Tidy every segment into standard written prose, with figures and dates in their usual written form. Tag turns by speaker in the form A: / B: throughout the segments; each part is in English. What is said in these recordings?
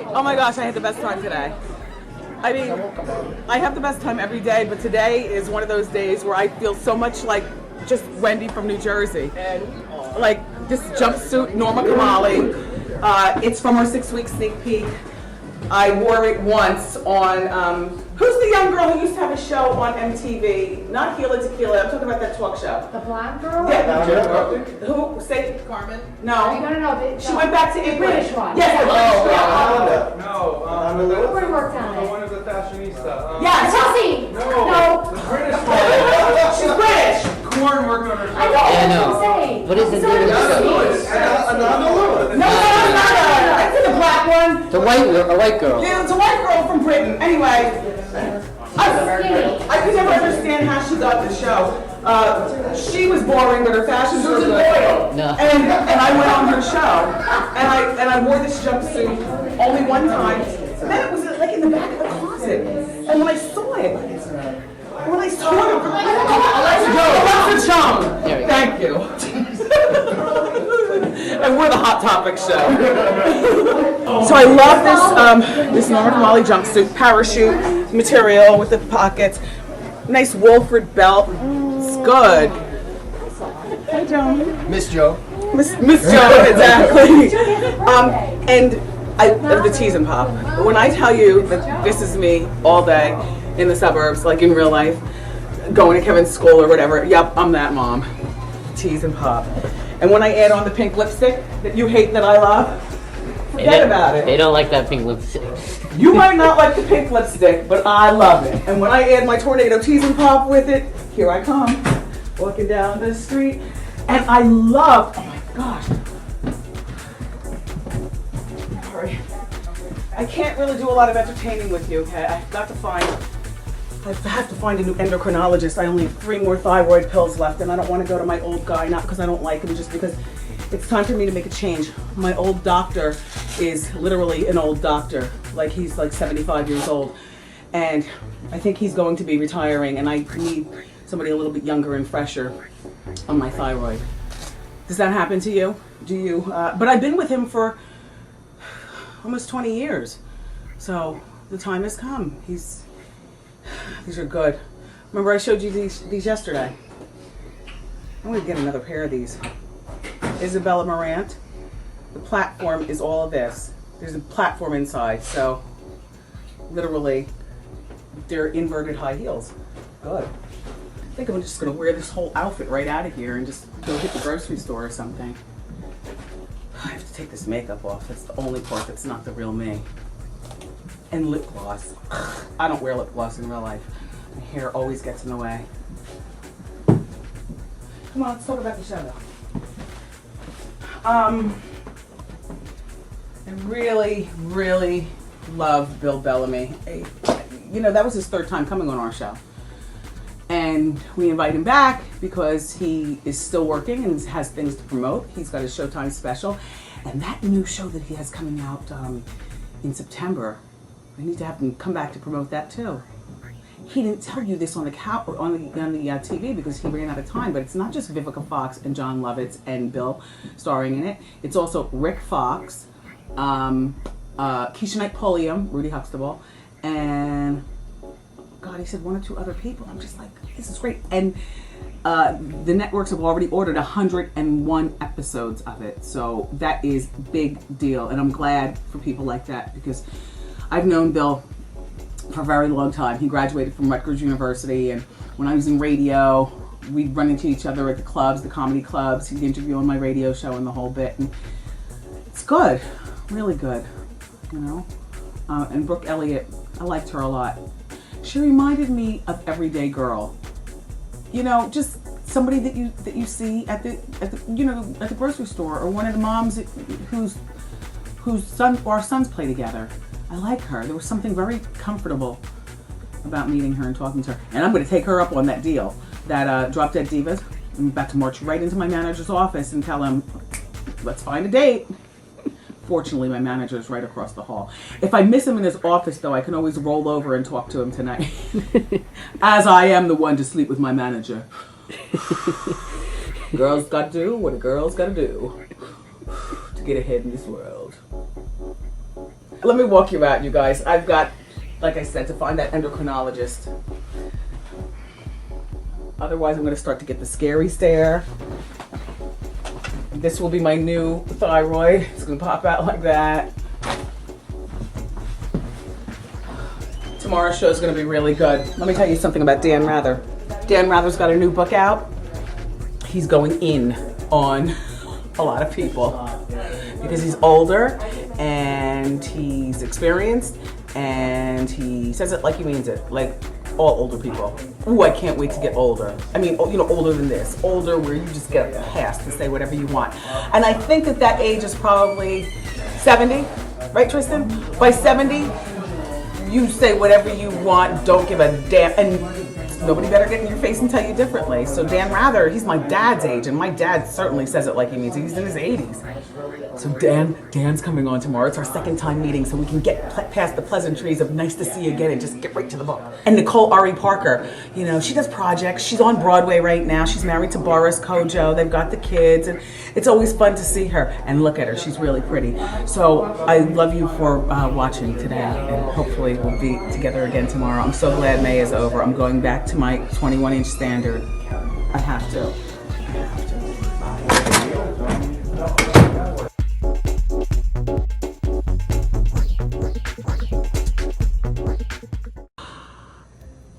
A: Oh my gosh, I had the best time today. I mean, I have the best time every day, but today is one of those days where I feel so much like just Wendy from New Jersey. Like this jumpsuit, Norma Kamali. It's from our 6-week sneak peek. I wore it once on, who's the young girl who used to have a show on MTV? Not Hila Tequila, I'm talking about that talk show.
B: The blonde girl?
A: Yeah. Who? Say Carmen? No.
B: No.
A: She went back to England.
B: British one.
A: Yes, the British one.
C: No.
B: Who worked on it?
C: One is a fashionista.
A: Yes.
B: Chelsea!
C: No. The British one.
A: She's British.
C: Corn worked on her show.
B: I know, that's what I'm saying.
D: What is it?
C: Ananda Lewis.
A: No, I see the black one.
D: A white girl.
A: Yeah, it's a white girl from Britain. Anyway, I could never understand how she got the show. She was boring, but her fashions were good.
D: No.
A: And I went on her show, and I wore this jumpsuit only one time. And then it was like in the back of the closet. And when I saw it, Alexa Chung. Thank you. And we're the Hot Topic show. So I love this Norma Kamali jumpsuit, parachute material with the pockets, nice Wolford belt. It's good. Hi, Joan.
E: Miss Joe.
A: Miss Joan, exactly. And I the tease and pop. When I tell you that this is me all day in the suburbs, like in real life, going to Kevin's school or whatever, yep, I'm that mom. Tease and pop. And when I add on the pink lipstick that you hate that I love, forget about it.
D: They don't like that pink lipstick.
A: You might not like the pink lipstick, but I love it. And when I add my tornado tease and pop with it, here I come, walking down the street. And I love, oh my gosh. Sorry. I can't really do a lot of entertaining with you, okay? I have to find a new endocrinologist. I only have 3 more thyroid pills left, and I don't want to go to my old guy, not because I don't like him, just because it's time for me to make a change. My old doctor is literally an old doctor. Like, he's like 75 years old. And I think he's going to be retiring, and I need somebody a little bit younger and fresher on my thyroid. Does that happen to you? Do you? But I've been with him for almost 20 years. So the time has come. These are good. Remember I showed you these yesterday? I'm gonna get another pair of these. Isabella Marant. The platform is all of this. There's a platform inside, so literally they're inverted high heels. Good. I think I'm just gonna wear this whole outfit right out of here and just go hit the grocery store or something. I have to take this makeup off. That's the only part that's not the real me. And lip gloss. I don't wear lip gloss in real life. My hair always gets in the way. Come on, let's talk about the show though. I really, really love Bill Bellamy. You know, that was his 3rd time coming on our show. And we invite him back because he is still working and has things to promote. He's got a Showtime special. And that new show that he has coming out in September, I need to have him come back to promote that too. He didn't tell you this on the TV because he ran out of time, but it's not just Vivica Fox and John Lovitz and Bill starring in it. It's also Rick Fox, Keisha Knight Pulliam, Rudy Huxtable, and God, he said 1 or 2 other people. I'm just like, this is great. And the networks have already ordered 101 episodes of it. So that is big deal. And I'm glad for people like that because I've known Bill for a very long time. He graduated from Rutgers University, and when I was in radio, we'd run into each other at the clubs, the comedy clubs. He'd interview on my radio show and the whole bit. And it's good, really good, you know. And Brooke Elliott, I liked her a lot. She reminded me of Everyday Girl. You know, just somebody that you see at the grocery store, or one of the moms whose our sons play together. I like her. There was something very comfortable about meeting her and talking to her. And I'm going to take her up on that deal, that Drop Dead Divas. I'm about to march right into my manager's office and tell him, let's find a date. Fortunately, my manager is right across the hall. If I miss him in his office, though, I can always roll over and talk to him tonight. As I am the one to sleep with my manager. Girls got to do what a girl's got to do to get ahead in this world. let me walk you out, you guys. I've got, like I said, to find that endocrinologist. Otherwise, I'm going to start to get the scary stare. This will be my new thyroid. It's going to pop out like that. Tomorrow's show is going to be really good. Let me tell you something about Dan Rather. Dan Rather's got a new book out. He's going in on a lot of people because he's older and he's experienced and he says it like he means it, like all older people. Ooh, I can't wait to get older. I mean, you know, older than this. Older where you just get a pass to say whatever you want. And I think that that age is probably 70, right, Tristan? By 70, you say whatever you want, don't give a damn, and nobody better get in your face and tell you differently. So Dan Rather, he's my dad's age, and my dad certainly says it like he means it. He's in his 80s. So Dan's coming on tomorrow. It's our second time meeting, so we can get past the pleasantries of nice to see you again and just get right to the book. And Nicole Ari Parker, you know, she does projects. She's on Broadway right now. She's married to Boris Kojo. They've got the kids, and it's always fun to see her. And look at her, she's really pretty. So I love you for watching today, and hopefully we'll be together again tomorrow. I'm so glad May is over. I'm going back to my 21-inch standard. I have to.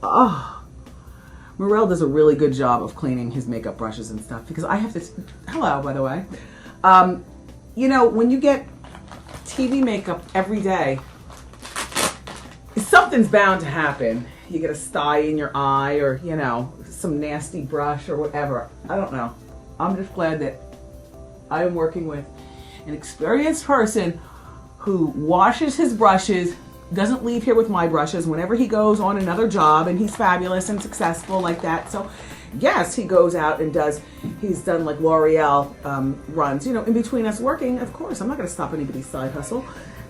A: Oh, Morel does a really good job of cleaning his makeup brushes and stuff because I have this. Hello, by the way. You know, when you get TV makeup every day, something's bound to happen. You get a sty in your eye or, you know, some nasty brush or whatever. I don't know. I'm just glad that I am working with an experienced person who washes his brushes, doesn't leave here with my brushes whenever he goes on another job, and he's fabulous and successful like that. So yes, he goes out and he's done like L'Oreal runs, you know, in between us working. Of course, I'm not going to stop anybody's side hustle.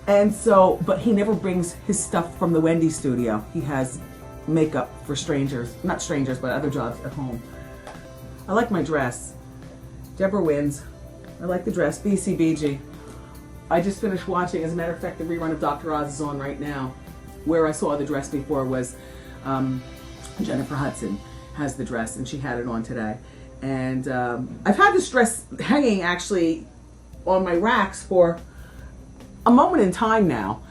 A: And so, but he never brings his stuff from the Wendy studio. He has makeup for strangers, not strangers, but other jobs at home. I like my dress. Deborah wins. I like the dress, BCBG. I just finished watching, as a matter of fact, the rerun of Dr. Oz is on right now. Where I saw the dress before was Jennifer Hudson has the dress, and she had it on today. And I've had this dress hanging actually on my racks for a moment in time now.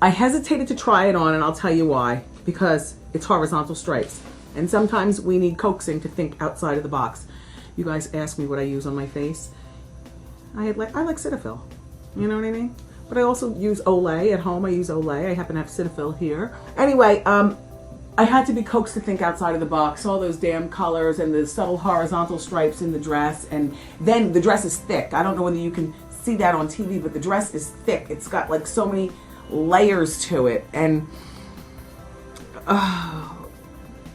A: I hesitated to try it on, and I'll tell you why. Because it's horizontal stripes. And sometimes we need coaxing to think outside of the box. You guys ask me what I use on my face. I like Cetaphil. You know what I mean? But I also use Olay at home. I use Olay. I happen to have Cetaphil here. Anyway, I had to be coaxed to think outside of the box. All those damn colors and the subtle horizontal stripes in the dress. And then the dress is thick. I don't know whether you can see that on TV, but the dress is thick. It's got like so many layers to it. And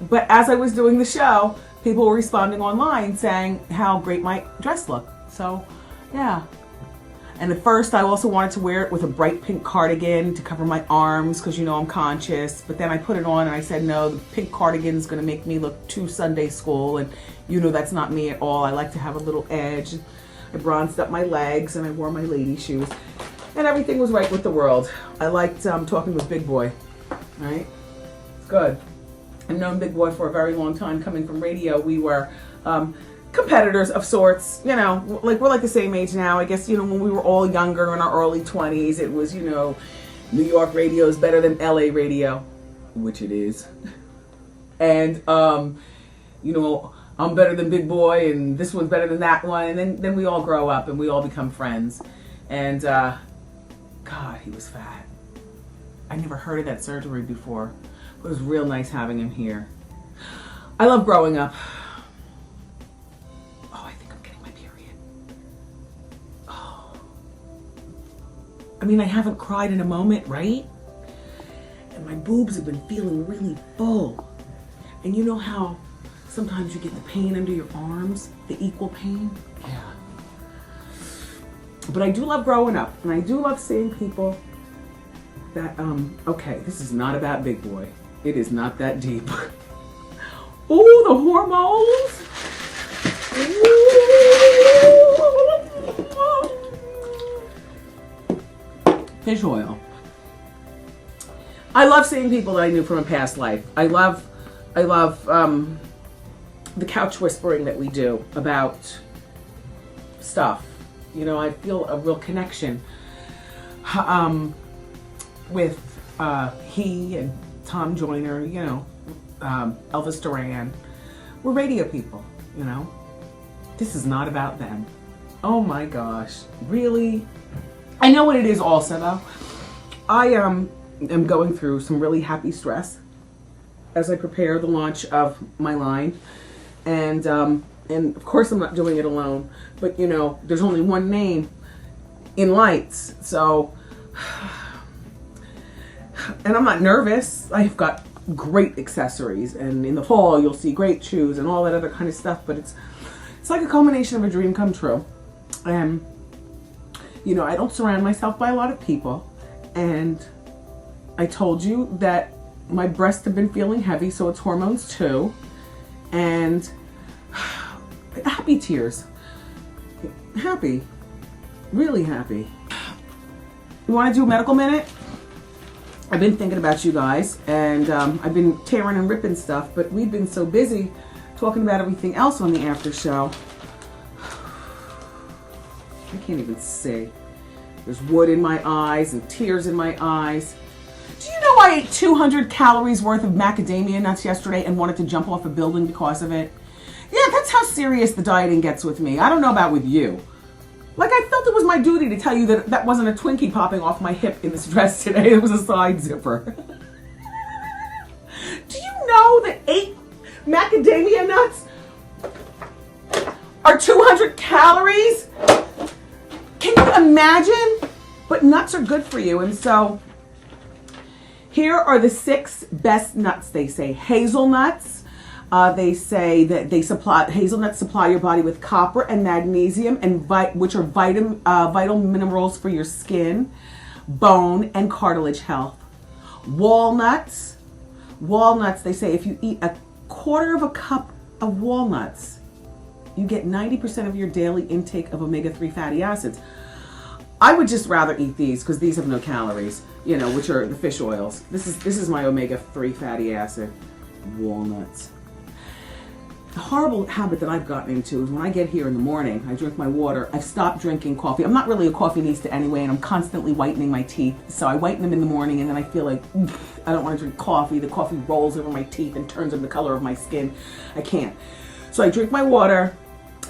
A: but as I was doing the show, people were responding online saying how great my dress looked. So, yeah. And at first, I also wanted to wear it with a bright pink cardigan to cover my arms because, you know, I'm conscious. But then I put it on and I said, no, the pink cardigan is going to make me look too Sunday school. And, you know, that's not me at all. I like to have a little edge. I bronzed up my legs and I wore my lady shoes. And everything was right with the world. I liked talking with Big Boy, right? Good. I've known Big Boy for a very long time. Coming from radio, we were competitors of sorts. You know, like we're like the same age now. I guess, you know, when we were all younger in our early 20s, it was, you know, New York radio is better than LA radio, which it is. And, you know, I'm better than Big Boy and this one's better than that one. And then we all grow up and we all become friends. And, God, he was fat. I never heard of that surgery before. It was real nice having him here. I love growing up. Oh, I think I'm getting my period. Oh. I mean, I haven't cried in a moment, right? And my boobs have been feeling really full. And you know how sometimes you get the pain under your arms? The equal pain? Yeah. But I do love growing up. And I do love seeing people that, okay, this is not about Big Boy. It is not that deep. Oh, the hormones. Ooh. Fish oil. I love seeing people that I knew from a past life. I love the couch whispering that we do about stuff. You know, I feel a real connection with he and Tom Joyner, you know, Elvis Duran. We're radio people, you know. This is not about them. Oh my gosh, really? I know what it is also though. I am going through some really happy stress as I prepare the launch of my line. And of course I'm not doing it alone, but you know, there's only one name in lights, so, and I'm not nervous. I've got great accessories, and in the fall you'll see great shoes and all that other kind of stuff, but it's like a culmination of a dream come true. And you know, I don't surround myself by a lot of people, and I told you that my breasts have been feeling heavy, so it's hormones too, and happy tears. Happy. Really happy. You want to do a medical minute? I've been thinking about you guys, and I've been tearing and ripping stuff, but we've been so busy talking about everything else on the after show. I can't even see. There's wood in my eyes and tears in my eyes. Do you know I ate 200 calories worth of macadamia nuts yesterday and wanted to jump off a building because of it? Yeah, that's how serious the dieting gets with me. I don't know about with you. Like, I felt it was my duty to tell you that that wasn't a Twinkie popping off my hip in this dress today. It was a side zipper. Do you know that 8 macadamia nuts are 200 calories? Can you imagine? But nuts are good for you, and so here are the 6 best nuts, they say. Hazelnuts. They say that hazelnuts supply your body with copper and magnesium, and which are vital minerals for your skin, bone, and cartilage health. Walnuts. Walnuts, they say if you eat a quarter of a cup of walnuts, you get 90% of your daily intake of omega-3 fatty acids. I would just rather eat these because these have no calories, you know, which are the fish oils. This is my omega-3 fatty acid. Walnuts. The horrible habit that I've gotten into is when I get here in the morning, I drink my water. I've stopped drinking coffee. I'm not really a coffee-nista anyway, and I'm constantly whitening my teeth. So I whiten them in the morning, and then I feel like I don't want to drink coffee. The coffee rolls over my teeth and turns them the color of my skin. I can't. So I drink my water,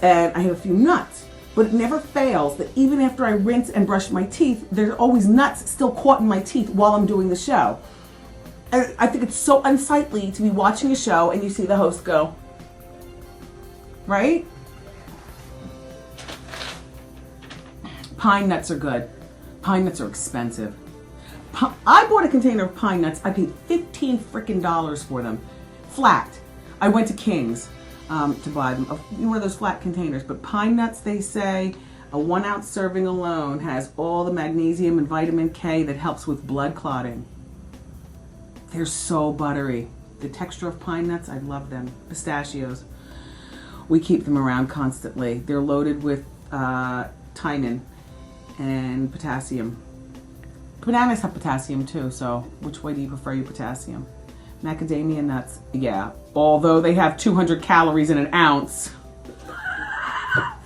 A: and I have a few nuts. But it never fails that even after I rinse and brush my teeth, there's always nuts still caught in my teeth while I'm doing the show. And I think it's so unsightly to be watching a show and you see the host go, right? Pine nuts are good. Pine nuts are expensive. I bought a container of pine nuts. I paid $15 frickin' for them. Flat. I went to King's to buy them. One of those flat containers. But pine nuts, they say, a 1 ounce serving alone has all the magnesium and vitamin K that helps with blood clotting. They're so buttery. The texture of pine nuts, I love them. Pistachios. We keep them around constantly. They're loaded with thiamine and potassium. Bananas have potassium too, so which way do you prefer your potassium? Macadamia nuts, yeah. Although they have 200 calories in an ounce.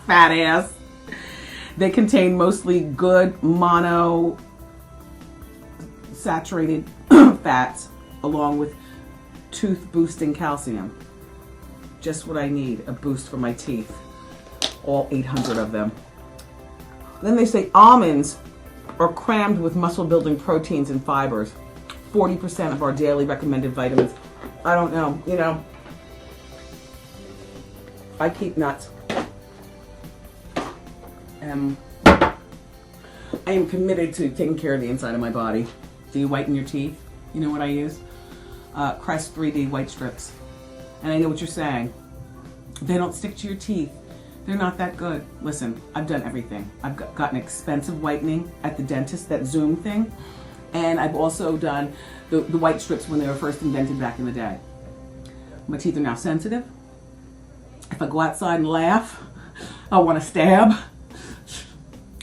A: Fat ass. They contain mostly good monounsaturated fats along with tooth boosting calcium. Just what I need, a boost for my teeth. All 800 of them. Then they say almonds are crammed with muscle building proteins and fibers. 40% of our daily recommended vitamins. I don't know, you know. I keep nuts. I am committed to taking care of the inside of my body. Do you whiten your teeth? You know what I use? Crest 3D white strips. And I know what you're saying. They don't stick to your teeth. They're not that good. Listen, I've done everything. I've gotten expensive whitening at the dentist, that Zoom thing. And I've also done the white strips when they were first invented back in the day. My teeth are now sensitive. If I go outside and laugh, I want to stab.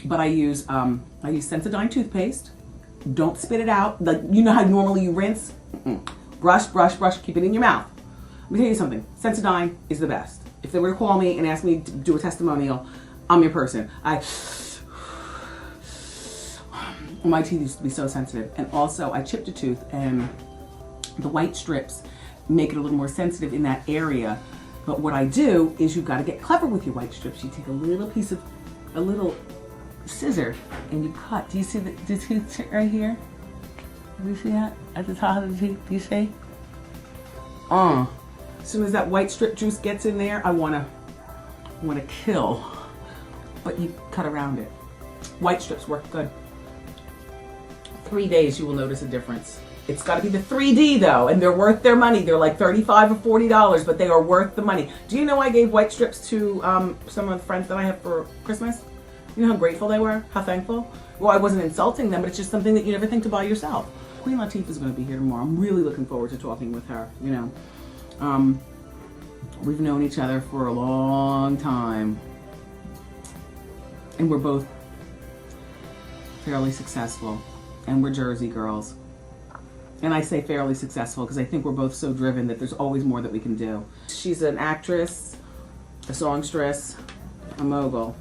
A: But I use Sensodyne toothpaste, Don't spit it out. Like, you know how normally you rinse? Brush, brush, brush. Keep it in your mouth. Let me tell you something. Sensodyne is the best. If they were to call me and ask me to do a testimonial, I'm your person. My teeth used to be so sensitive. And also, I chipped a tooth, and the white strips make it a little more sensitive in that area. But what I do is you've got to get clever with your white strips. You take a little scissor, and you cut. Do you see the tooth right here? Do you see that? At the top of the tooth, do you see? As soon as that white strip juice gets in there, I wanna kill. But you cut around it. White strips work good. 3 days, you will notice a difference. It's got to be the 3D though, and they're worth their money. They're like $35 or $40, but they are worth the money. Do you know I gave white strips to some of the friends that I have for Christmas? You know how grateful they were? How thankful? Well, I wasn't insulting them, but it's just something that you never think to buy yourself. Queen Latifah is going to be here tomorrow. I'm really looking forward to talking with her. You know, we've known each other for a long time, and we're both fairly successful. And we're Jersey girls. And I say fairly successful because I think we're both so driven that there's always more that we can do. She's an actress, a songstress, a mogul.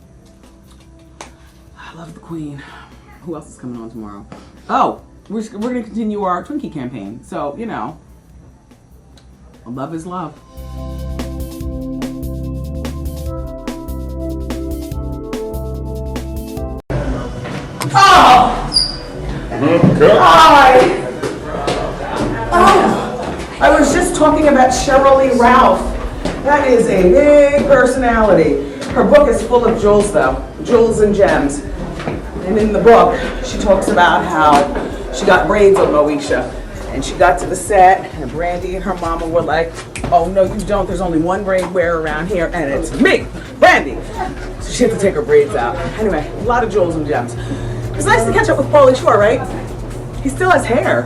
A: I love the Queen. Who else is coming on tomorrow? Oh, we're going to continue our Twinkie campaign. So, you know, love is love. Oh! Hi! Oh, I was just talking about Cheryl Ralph. That is a big personality. Her book is full of jewels though, jewels and gems. And in the book, she talks about how she got braids on Moesha. And she got to the set, and Brandy and her mama were like, oh no you don't, there's only one braid wearer around here, and it's me, Brandy. So she had to take her braids out. Anyway, a lot of jewels and gems. It's nice to catch up with Pauly Shore, right? He still has hair.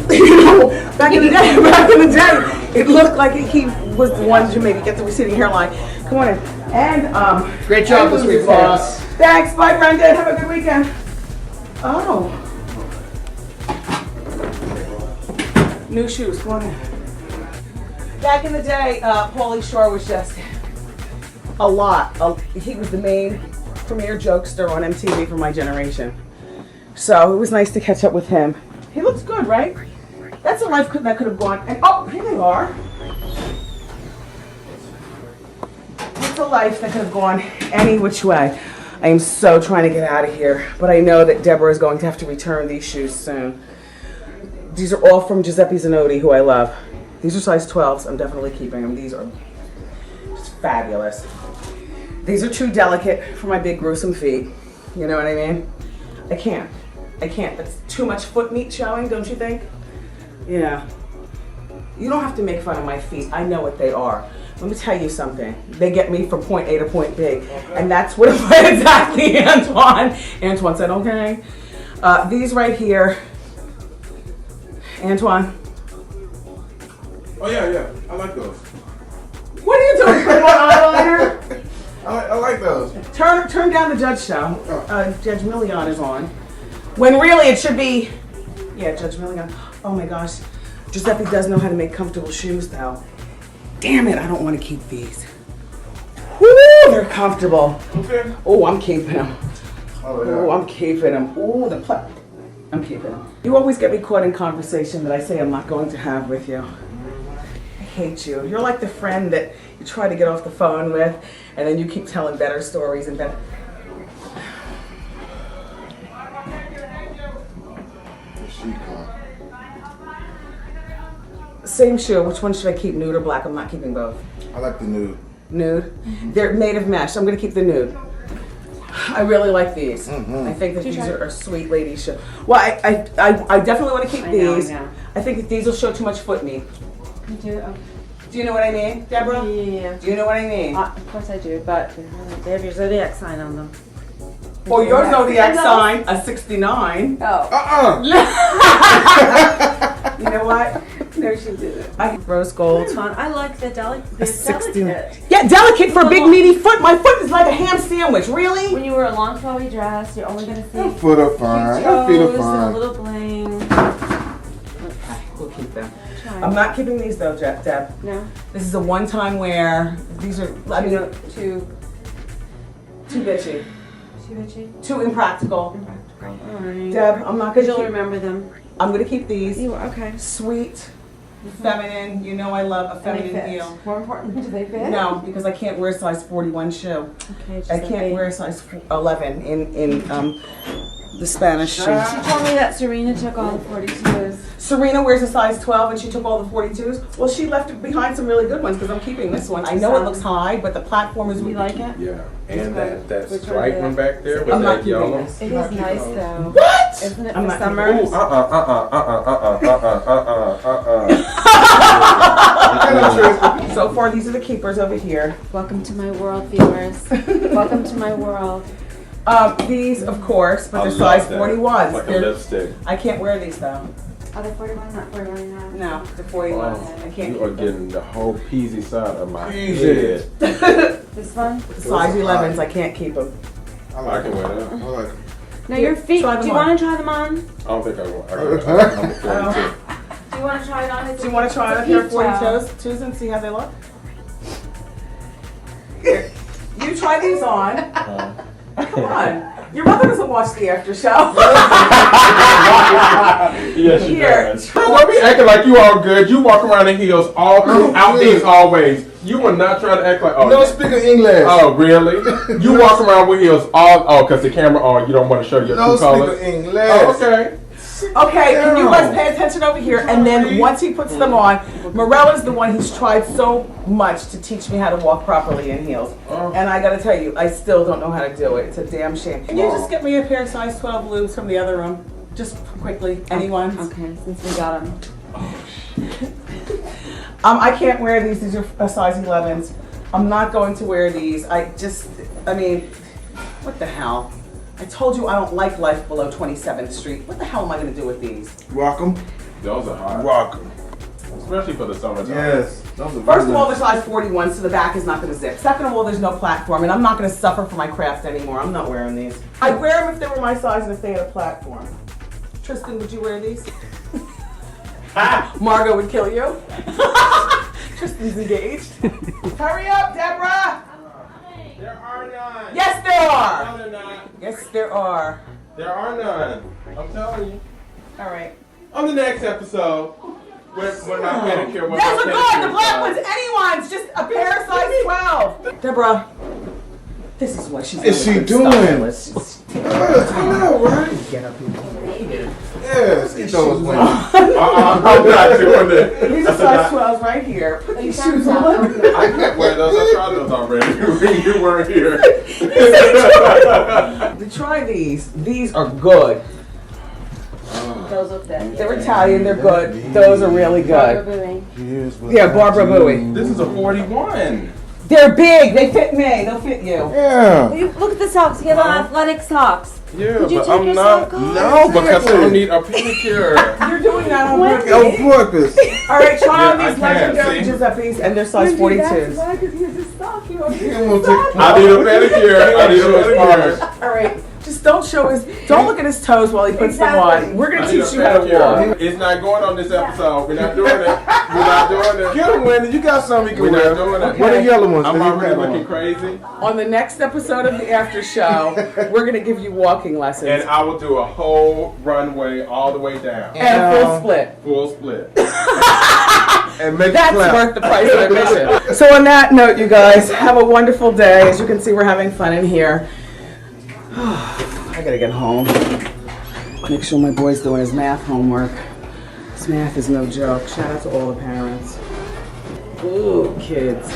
A: You know, back in the day, it looked like he was the one to maybe get the receding hairline. Come on in. And
C: Great job this week, boss.
A: Thanks, bye Brendan. Have a good weekend. Oh. New shoes, come on in. Back in the day, Pauly Shore was just a lot. He was the main premier jokester on MTV for my generation. So it was nice to catch up with him. He looks good, right? That's a life that could have gone. And oh, here they are. That's a life that could have gone any which way. I am so trying to get out of here, but I know that Deborah is going to have to return these shoes soon. These are all from Giuseppe Zanotti, who I love. These are size 12s. I'm definitely keeping them. These are just fabulous. These are too delicate for my big gruesome feet. You know what I mean? I can't. That's too much foot meat showing, don't you think? Yeah. You don't have to make fun of my feet. I know what they are. Let me tell you something. They get me from point A to point B. And that's what exactly, Antoine. Antoine said, okay. These right here. Antoine.
C: Oh yeah, I like those.
A: What are you doing? Put on eyeliner?
C: I like those.
A: Turn down the Judge show. Judge Million is on. When really it should be, yeah, Judge Million. Oh my gosh. Giuseppe does know how to make comfortable shoes though. Damn it, I don't want to keep these. Woo, they're comfortable.
C: Okay.
A: Oh, I'm keeping them.
C: Oh yeah.
A: Oh, I'm keeping them. Oh, I'm keeping them. You always get me caught in conversation that I say I'm not going to have with you. I hate you. You're like the friend that you try to get off the phone with, and then you keep telling better stories and better. Same shoe. Which one should I keep, nude or black? I'm not keeping both.
C: I like the nude.
A: Nude? Mm-hmm. They're made of mesh. I'm going to keep the nude. I really like these. Mm-hmm. I think that these are sweet lady shoes. Well, I definitely want to keep these. I think that these will show too much foot meat.
B: You do? Okay.
A: Do you know what I mean, Deborah?
B: Yeah.
A: Do you know what I mean?
B: Of course I do, but they have your zodiac sign on them.
A: Or your zodiac sign, a 69.
B: Oh.
A: You know what? No,
E: way she did it.
A: Rose gold.
B: It's fun. I like the delicate.
A: 16. Yeah, delicate for a big meaty foot. My foot is like a ham sandwich. Really?
B: When you wear a long flowy dress, you're only gonna see
C: Your foot are fine. Your feet are
B: toes and a
C: fine.
B: little bling.
A: Okay, we'll keep them. I'm not keeping these though, Deb.
B: No.
A: This is a one-time wear. These are, I mean,
B: Too
A: too bitchy,
B: itchy.
A: too impractical.
B: Alright.
A: Deb, I'm not
B: Because
A: gonna
B: you'll
A: keep.
B: remember them.
A: I'm gonna keep these.
B: You okay?
A: Sweet, feminine. You know I love a
B: And they
A: feminine
B: fit.
A: heel.
B: More important, do they fit?
A: No, because I can't wear a size 41 shoe.
B: Okay,
A: I can't wear a size 11 in the Spanish shoes.
B: She told me that Serena took all the 42s.
A: Serena wears a size 12 and she took all the 42s. Well, she left behind some really good ones because I'm keeping this one. I know it looks high, but the platform is.
B: You like it?
C: Yeah, and that
B: Which one
C: stripe
B: is
C: one
B: it?
C: back there with
A: I'm not
C: that
A: keeping
C: yellow.
A: this.
B: It is nice though.
A: What?
B: Isn't it
A: I'm
B: for
A: not
B: summer?
C: Ooh,
A: So far, these are the keepers over here.
B: Welcome to my world, viewers. Welcome to my world.
A: These, of course, but
C: I
A: they're
C: love
A: size
C: that.
A: 41s.
C: Like a
A: They're-
C: lipstick.
A: I can't wear these though.
B: Are they 41? Not 41 now.
A: No, they're 41s. I can't.
C: You are getting the whole peasy side of my
F: Peasy.
C: head.
B: This one?
A: Size 11s. I can't keep them.
F: I
C: I
F: like
C: can
F: it.
C: wear that.
F: I like it.
B: No, your feet.
A: Try
B: Do
A: them
B: you
A: on.
B: want to try them on?
C: I don't think I will. I'm a 42.
B: Do you want to try it on?
A: Do you want to try it on your 42s and see how they look? Here, you try these on. Come on. Your mother doesn't watch the after show.
C: Yes, she
A: Here.
C: does. Don't be acting like you all good. You walk around in heels all throughout these always. You will not try to act like, oh,
F: No speaking English.
C: oh, really? You walk around with heels because the camera on, you don't want to show your
F: No
C: true colors.
F: speaking English.
C: Oh, okay.
A: Okay, can you guys pay attention over here? And then once he puts them on, Morella's the one who's tried so much to teach me how to walk properly in heels. And I gotta tell you, I still don't know how to do it. It's a damn shame. Can you just get me a pair of size 12 lubes from the other room? Just quickly, anyone?
B: Okay, since we got them.
A: I can't wear these. These are size 11s. I'm not going to wear these. I mean, what the hell? I told you I don't like life below 27th Street. What the hell am I going to do with these?
F: Rock 'em.
C: Those are hot.
F: Rock 'em.
C: Especially for the summertime.
F: Yes. Those are
A: First of all,
F: very
A: they're size 41, so the back is not going to zip. Second of all, there's no platform, and I'm not going to suffer for my craft anymore. I'm not wearing these. I'd wear them if they were my size and if they had a platform. Tristan, would you wear these? Margot would kill you. Tristan's engaged. Hurry up, Deborah!
C: There are none.
A: Yes, there are!
C: No, they're not.
A: Yes, there are.
C: There are none. I'm telling you.
A: All right.
C: On the next episode, when my pedicure was
A: Those are good. The black ones, anyone's, just a pair of size 12. Deborah, this is what she's
F: Is she doing?
A: Let's just
F: I know, right?
A: get up here.
F: Yes. Get those wings.
C: I'm not doing it.
A: These are size 12s right here. Put these shoes on.
C: I can't wear those. I tried those already when you weren't here.
A: Try these. These are good.
B: Those look good.
A: They're Italian. They're good. Those are really good.
F: Here's what
A: Yeah,
F: I
A: Barbara
F: do.
A: Bowie.
C: This is a 41.
A: They're big. They fit me. They'll fit you.
F: Yeah.
B: Look at the socks. You have on athletic socks.
C: Yeah,
B: Could you
C: but
B: take
C: I'm
B: your
C: not.
B: sock off?
C: No, because I don't need a pedicure.
A: You're doing that on
B: Wendy.
A: purpose.
F: On purpose.
A: All right, try on
C: Yeah, I
A: these
C: can,
A: legendary
C: see?
A: Giuseppe's, and they're size 42s.
B: Why? Because he's a stock. You want
F: He gonna take-
C: I need a pedicure. I need a pedicure.
A: All right, just don't look at his toes while he puts them
B: Exactly.
A: on. We're
C: I
A: gonna
C: need a
A: teach you how to walk.
C: pedicure. It's not going on this episode. We're not doing it. We're not doing it.
F: Get him, Wendy. You got something you
C: We're
F: can
C: not
F: wear.
C: doing it.
F: What are the yellow ones?
C: I'm
F: That you
C: already
F: have
C: looking
F: on?
C: crazy,
A: On the next episode of the after show, we're gonna give you walking lessons
C: and I will do a whole runway all the way down,
A: and full split.
C: full split.
F: And make
A: That's
F: it clap.
A: worth the price of admission. So on that note, you guys, have a wonderful day. As you can see, we're having fun in here. I gotta get home. Make sure my boy's doing his math homework. This math is no joke. Shout out to all the parents. Ooh, kids.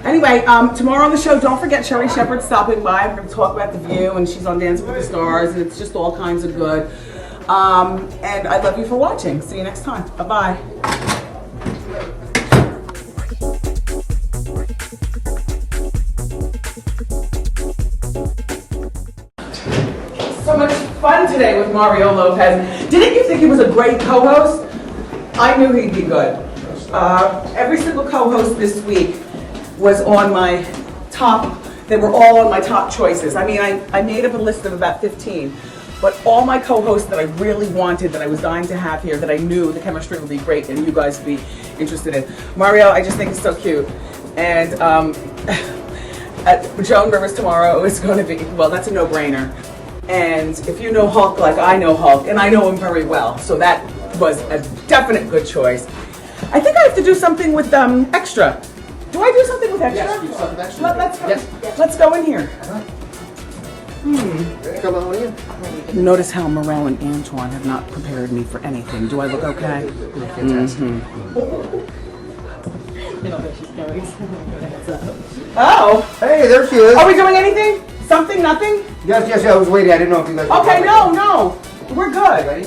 A: Anyway, tomorrow on the show, don't forget Sherry Shepherd's stopping by. We're going to talk about The View, and she's on Dancing with the Stars, and it's just all kinds of good. And I love you for watching. See you next time. Bye-bye. So much fun today with Mario Lopez. Didn't you think he was a great co-host? I knew he'd be good. Every single co-host this week was on my top, they were all on my top choices. I mean, I made up a list of about 15, but all my co-hosts that I really wanted, that I was dying to have here, that I knew the chemistry would be great and you guys would be interested in. Mario, I just think is so cute. And at Joan Rivers tomorrow is going to be, well, that's a no-brainer. And if you know Hulk like I know Hulk, and I know him very well, so that was a definite good choice. I think I have to do something with extra. Do I do something with extra?
F: Yes, do something extra.
A: Let's go.
F: Yes.
A: Let's go in here.
F: Come on in.
A: Notice how Morel and Antoine have not prepared me for anything. Do I look okay? Oh,
F: Hey, there she is.
A: are we doing anything? Something? Nothing?
F: Yes, I was waiting. I didn't know if you guys.
A: Okay, no. We're good.
F: Ready?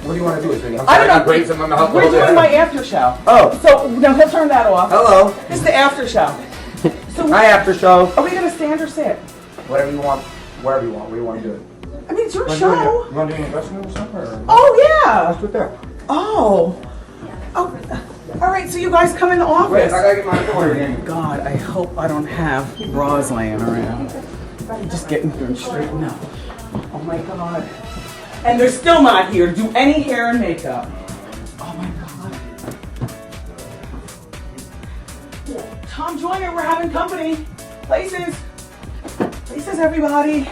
F: What do you want to do, sweetie?
A: I don't know.
C: Great, I'm on the house.
A: We're doing my after show.
F: Oh.
A: So now he'll turn that off.
F: Hello.
A: This is the after show. So
F: Hi, after show.
A: are we gonna stand or sit?
F: Whatever you want, wherever you want. Where you want to do it?
A: I mean, it's your
F: You
A: show.
F: want to do it in the dressing room or something? Or?
A: Oh yeah.
F: Let's do it there.
A: Oh. All right. So you guys come in the office.
F: Wait, I gotta get my order again.
A: God, I hope I don't have bras laying around. I'm just getting here and straighten up. Oh my God. And they're still not here to do any hair and makeup. Oh my God. Tom Joyner, we're having company. Places, everybody.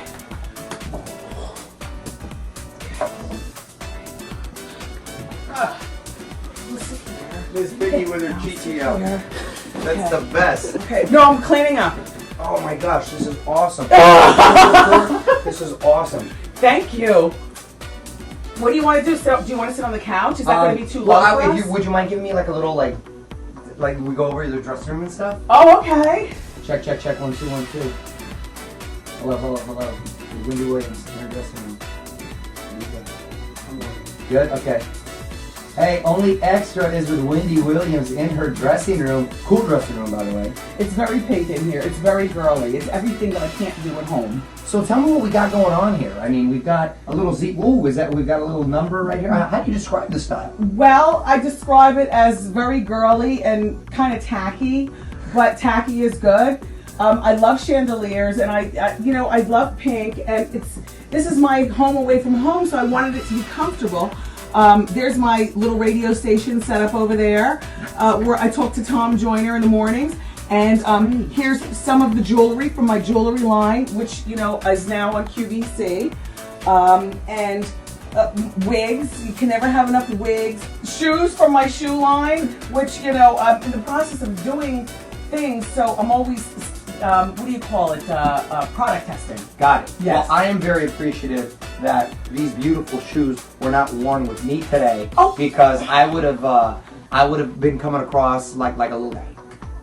F: Miss Piggy with her Chi out.
A: Here.
F: That's the best.
A: Okay, no, I'm cleaning up.
F: Oh my gosh, this is awesome. This is awesome.
A: Thank you. What do you want to do? Do you want to sit on the couch? Is that going to be too low for us?
F: Would you mind giving me like a little like we go over the dressing room and stuff?
A: Oh, okay.
F: Check. 1 2 1 2. Hello. Wendy Williams in her dressing room. Good. Okay. Hey, only extra is with Wendy Williams in her dressing room. Cool dressing room, by the way.
A: It's very pink in here. It's very girly. It's everything that I can't do at home.
F: So tell me what we got going on here. I mean, we've got a little Z. Ooh, we've got a little number right here. How do you describe the style?
A: Well, I describe it as very girly and kind of tacky, but tacky is good. I love chandeliers, and I love pink, and this is my home away from home, so I wanted it to be comfortable. There's my little radio station set up over there, where I talk to Tom Joyner in the mornings. And here's some of the jewelry from my jewelry line, which, is now on QVC. Wigs, you can never have enough wigs. Shoes from my shoe line, which, I'm in the process of doing things, so I'm always, product testing.
F: Got it.
A: Yes.
F: Well, I am very appreciative that these beautiful shoes were not worn with me today, because I would have been coming across like a little guy.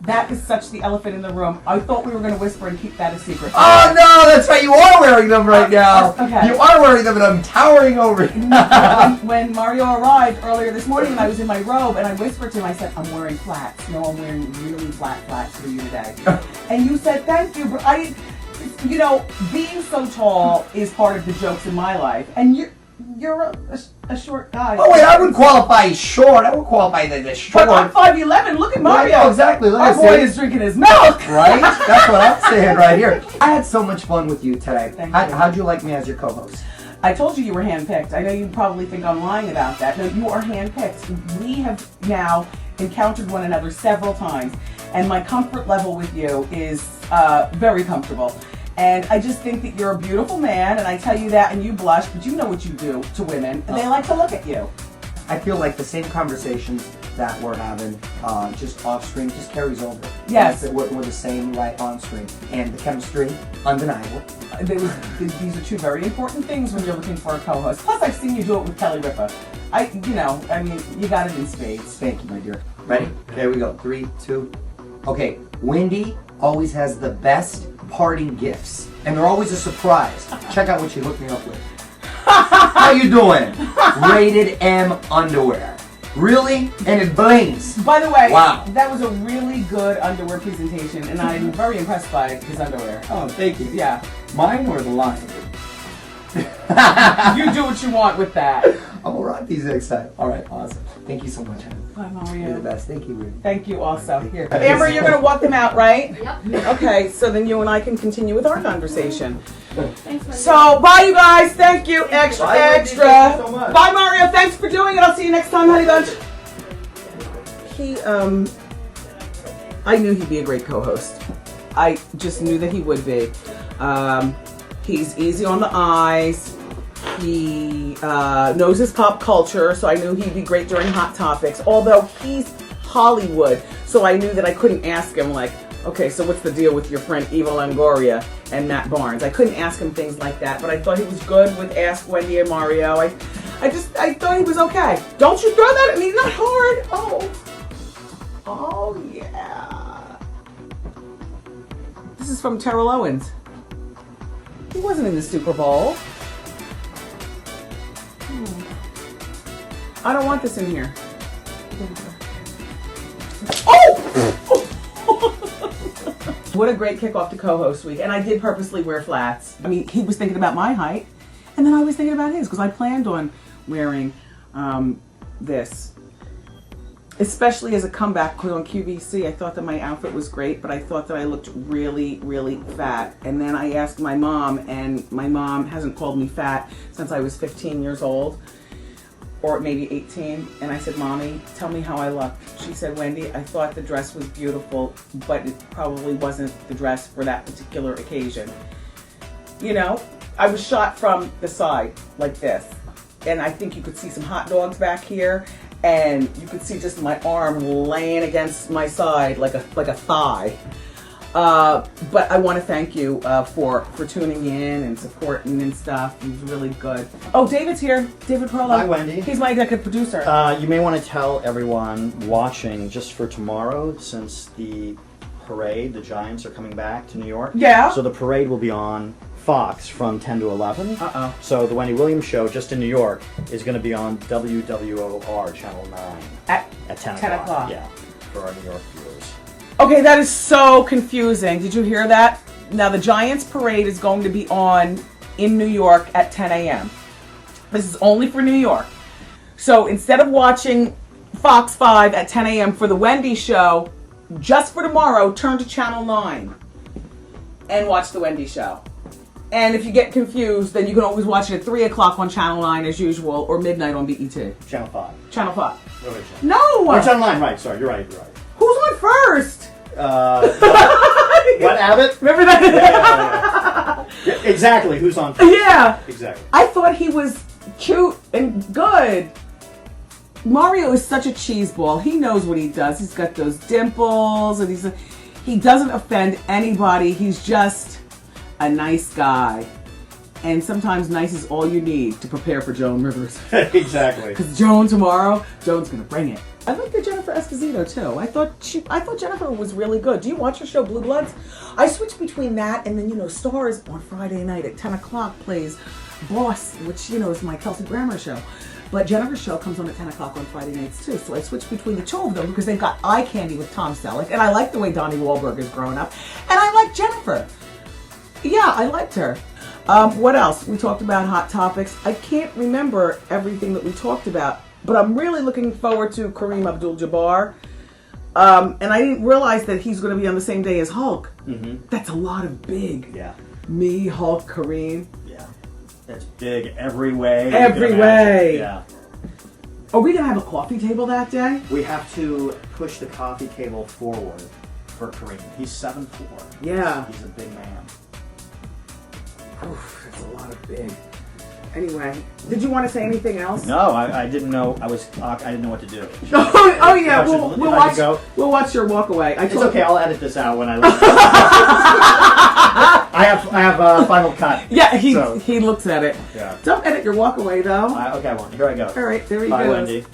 A: That is such the elephant in the room. I thought we were going to whisper and keep that a secret.
F: Oh no, that's right. You are wearing them right now.
A: Okay.
F: You are wearing them, and I'm towering over you.
A: When Mario arrived earlier this morning, and I was in my robe, and I whispered to him, I said, "I'm wearing flats. No, I'm wearing really flat flats for you today." And you said, "Thank you," but being so tall is part of the jokes in my life, and you're a short guy.
F: Oh wait, I would qualify short. I would qualify the short.
A: But I'm 5'11". Look at Mario.
F: Right, exactly. Look
A: Our
F: at
A: boy
F: this.
A: is drinking his milk.
F: Right? That's what I'm saying right here. I had so much fun with you today.
A: Thank you.
F: How'd you like me as your co-host?
A: I told you were handpicked. I know you probably think I'm lying about that. No, you are handpicked. We have now encountered one another several times, and my comfort level with you is very comfortable. And I just think that you're a beautiful man, and I tell you that, and you blush, but you know what you do to women, and they like to look at you.
F: I feel like the same conversations that we're having just off screen just carries over.
A: Yes.
F: We're the same right on screen. And the chemistry, undeniable.
A: These are two very important things when you're looking for a co-host. Plus, I've seen you do it with Kelly Ripa. You got it in spades.
F: Thank you, my dear. Ready? There we go. 3, 2. Okay, Wendy always has the best parting gifts, and they're always a surprise. Check out what she hooked me up with. How you doing? Rated M underwear. Really? And it blings.
A: By the way,
F: Wow.
A: That was a really good underwear presentation, and I'm very impressed by his underwear.
F: Oh, thank you.
A: Yeah.
F: Mine or the line?
A: You do what you want with that.
F: I'm gonna rock these next time. All right, awesome. Thank you so much, Hannah.
A: Bye,
F: You're the
A: Mario.
F: best. Thank you, Rudy.
A: Thank you also. Here. Amber, you're going to walk them out, right?
E: Yep.
A: Okay, so then you and I can continue with our conversation.
E: Thanks, Wendy.
A: So, bye, you guys. Thank you. Extra,
F: Bye, Wendy.
A: extra.
F: Thank you so much.
A: Bye, Mario. Thanks for doing it. I'll see you next time, honey bunch. I knew he'd be a great co-host. I just knew that he would be. He's easy on the eyes. He knows his pop culture, so I knew he'd be great during Hot Topics. Although he's Hollywood, so I knew that I couldn't ask him like, okay, so what's the deal with your friend Eva Longoria and Matt Barnes? I couldn't ask him things like that, but I thought he was good with Ask Wendy and Mario. I thought he was okay. Don't you throw that at me, not hard. Oh yeah. This is from Terrell Owens. He wasn't in the Super Bowl. I don't want this in here. Oh! What a great kickoff to co-host week. And I did purposely wear flats. I mean, he was thinking about my height, and then I was thinking about his, because I planned on wearing this. Especially as a comeback, because on QVC, I thought that my outfit was great, but I thought that I looked really, really fat. And then I asked my mom, and my mom hasn't called me fat since I was 15 years old, or maybe 18. And I said, Mommy, tell me how I look. She said, Wendy, I thought the dress was beautiful, but it probably wasn't the dress for that particular occasion. You know, I was shot from the side like this. And I think you could see some hot dogs back here. And you could see just my arm laying against my side like a thigh. But I want to thank you for tuning in and supporting and stuff. It was really good. Oh, David's here. David Perlow.
G: Hi, Wendy.
A: He's my executive producer.
G: You may want to tell everyone watching just for tomorrow, since the parade, the Giants are coming back to New York.
A: Yeah.
G: So the parade will be on Fox from 10 to 11.
A: Uh-oh.
G: So the Wendy Williams show, just in New York, is going to be on WWOR Channel 9
A: At
G: 10
A: 10 o'clock.
G: Yeah, for our New York viewers.
A: Okay, that is so confusing. Did you hear that? Now, the Giants parade is going to be on in New York at 10 a.m. This is only for New York. So instead of watching Fox 5 at 10 a.m. for the Wendy show, just for tomorrow, turn to Channel 9 and watch the Wendy show. And if you get confused, then you can always watch it at 3 o'clock on Channel 9 as usual, or midnight on BET.
G: Channel 5.
A: Channel 5.
G: No, wait,
A: No!
G: oh, Channel 9, right. Sorry, you're right.
A: Who's on first?
G: What, Abbott?
A: Remember that?
G: Yeah, exactly, who's on first?
A: Yeah.
G: Exactly.
A: I thought he was cute and good. Mario is such a cheeseball. He knows what he does. He's got those dimples, and he doesn't offend anybody. He's just a nice guy. And sometimes nice is all you need to prepare for Joan Rivers.
G: Exactly.
A: Because Joan's gonna bring it. I like the Jennifer Esposito too. I thought Jennifer was really good. Do you watch her show Blue Bloods? I switch between that and then Stars on Friday night at 10 o'clock plays Boss, which is my Kelsey Grammer show. But Jennifer's show comes on at 10 o'clock on Friday nights too. So I switch between the two of them because they've got eye candy with Tom Selleck, and I like the way Donnie Wahlberg is growing up, and I like Jennifer. Yeah, I liked her. What else? We talked about Hot Topics. I can't remember everything that we talked about, but I'm really looking forward to Kareem Abdul-Jabbar. And I didn't realize that he's going to be on the same day as Hulk. Mm-hmm. That's a lot of big.
G: Yeah.
A: Me, Hulk, Kareem.
G: Yeah. That's big every way.
A: Every way.
G: Yeah.
A: Are we going to have a coffee table that day?
G: We have to push the coffee table forward for Kareem. He's 7'4".
A: Yeah.
G: He's a big man.
A: Oof, that's a lot of big. Anyway, did you want to say anything else?
G: No, I didn't know. I didn't know what to do.
A: Oh yeah,
G: If I should-
A: we'll
G: if I could
A: watch.
G: go?
A: We'll watch your walk away.
G: It's okay. I'll edit this out when I leave. I have a final cut.
A: Yeah, he
G: So-
A: he looks at it.
G: Yeah.
A: Don't edit your walk away though.
G: Okay, I won't. Here I go.
A: All right, there he
G: Bye,
A: goes.
G: Wendy.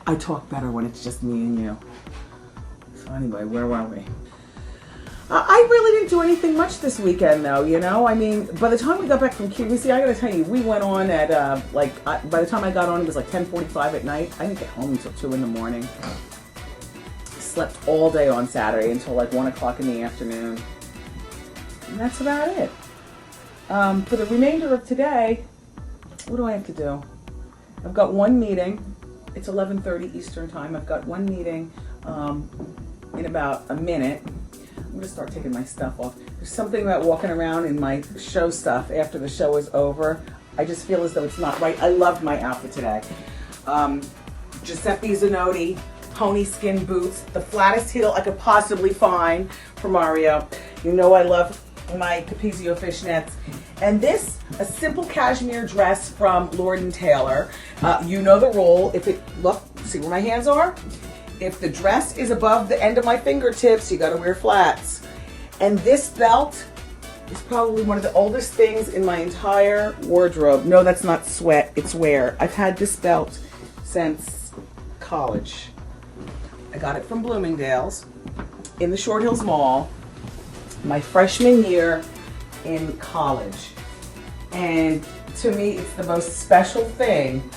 A: I talk better when it's just me and you. So anyway, where were we? I really didn't do anything much this weekend, though. I mean, by the time we got back from QVC, I gotta tell you, we went on at by the time I got on, it was like 10:45 at night. I didn't get home until 2 in the morning. slept all day on Saturday until like 1 o'clock in the afternoon. And that's about it. For the remainder of today, what do I have to do? I've got one meeting. It's 11:30 Eastern time. I've got one meeting in about a minute. I'm gonna start taking my stuff off. There's something about walking around in my show stuff after the show is over. I just feel as though it's not right. I loved my outfit today. Giuseppe Zanotti pony skin boots, the flattest heel I could possibly find for Mario. You know I love my Capizio fishnets. And this, a simple cashmere dress from Lord & Taylor. You know the rule. If it, look, see where my hands are? If the dress is above the end of my fingertips, you gotta wear flats. And this belt is probably one of the oldest things in my entire wardrobe. No, that's not sweat, it's wear. I've had this belt since college. I got it from Bloomingdale's in the Short Hills Mall my freshman year in college. And to me, it's the most special thing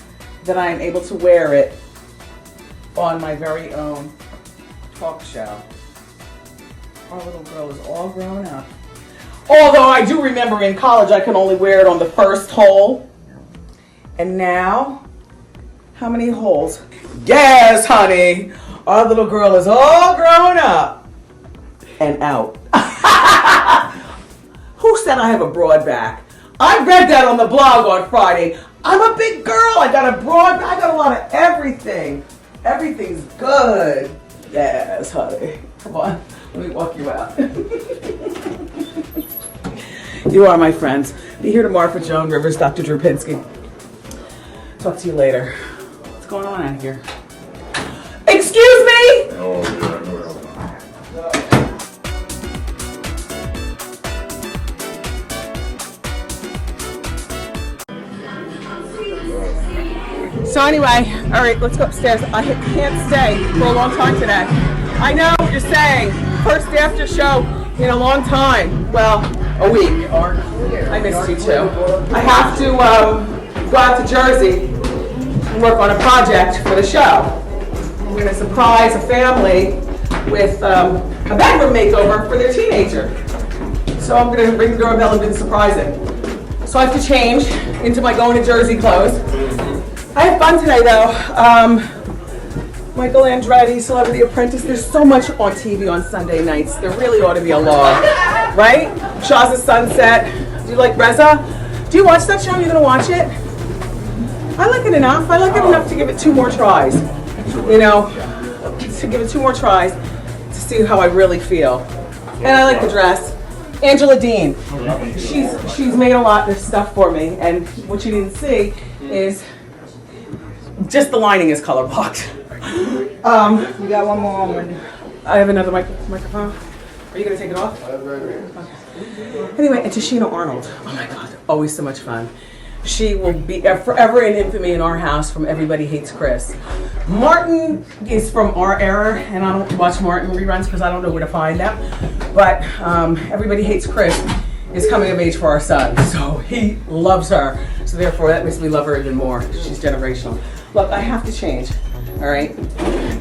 A: that I am able to wear it on my very own talk show. Our little girl is all grown up. Although I do remember in college I could only wear it on the first hole. And now, how many holes? Yes, honey! Our little girl is all grown up and out. Who said I have a broad back? I read that on the blog on Friday. I'm a big girl. I got a broad back. I got a lot of everything. Everything's good. Yes, honey. Come on. Let me walk you out. You are my friends. Be here tomorrow for Joan Rivers, Dr. Drew Pinsky. Talk to you later. What's going on out here? Excuse me?
C: Oh, yeah, I know that.
A: So anyway, all right, let's go upstairs. I can't stay for a long time today. I know what you're saying. First after show in a long time. Well, a week. I missed you too. I have to go out to Jersey and work on a project for the show. I'm going to surprise a family with a bedroom makeover for their teenager. So I'm going to ring the doorbell and do the surprising. So I have to change into my going to Jersey clothes. I had fun today though. Michael Andretti, Celebrity Apprentice. There's so much on TV on Sunday nights. There really ought to be a law, right? Shaw's of Sunset. Do you like Reza? Do you watch that show? You gonna watch it? I like it enough. I like it enough to give it 2 more tries. You know, to give it 2 more tries to see how I really feel. And I like the dress. Angela Dean. She's made a lot of stuff for me, and what you didn't see is just the lining is color blocked.
B: You got one more on.
A: I have another microphone. Are you gonna take it off? Okay. Anyway, and Tashina Arnold. Oh my God, always so much fun. She will be forever in infamy in our house from Everybody Hates Chris. Martin is from our era, and I don't watch Martin reruns because I don't know where to find them. But Everybody Hates Chris is coming of age for our son, so he loves her. So therefore, that makes me love her even more. She's generational. Look, I have to change. All right,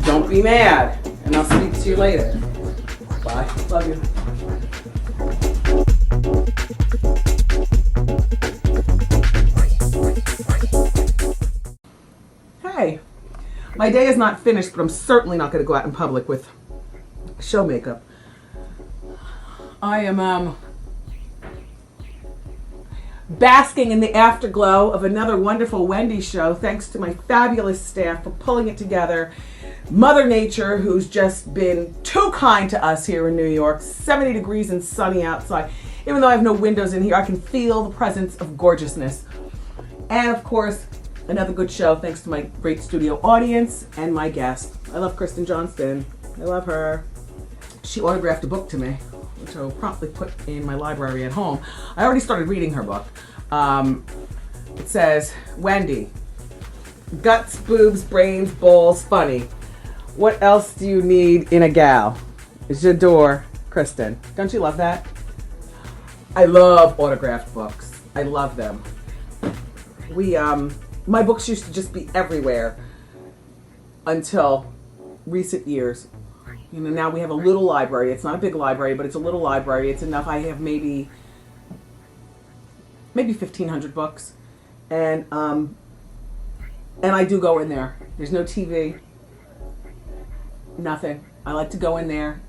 A: don't be mad, and I'll speak to you later. Bye. Love you. Hey, my day is not finished, but I'm certainly not going to go out in public with show makeup. I am basking in the afterglow of another wonderful Wendy show, thanks to my fabulous staff for pulling it together. Mother Nature, who's just been too kind to us here in New York. 70 degrees and sunny outside. Even though I have no windows in here, I can feel the presence of gorgeousness. And of course, another good show thanks to my great studio audience and my guest. I love Kristen Johnston. I love her. She autographed a book to me, which I will promptly put in my library at home. I already started reading her book. It says, Wendy, guts, boobs, brains, balls, funny. What else do you need in a gal? J'adore, Kristen. Don't you love that? I love autographed books. I love them. My books used to just be everywhere until recent years. You know, now we have a little library. It's not a big library, but it's a little library. It's enough. I have maybe 1,500 books, and I do go in there. There's no TV, nothing. I like to go in there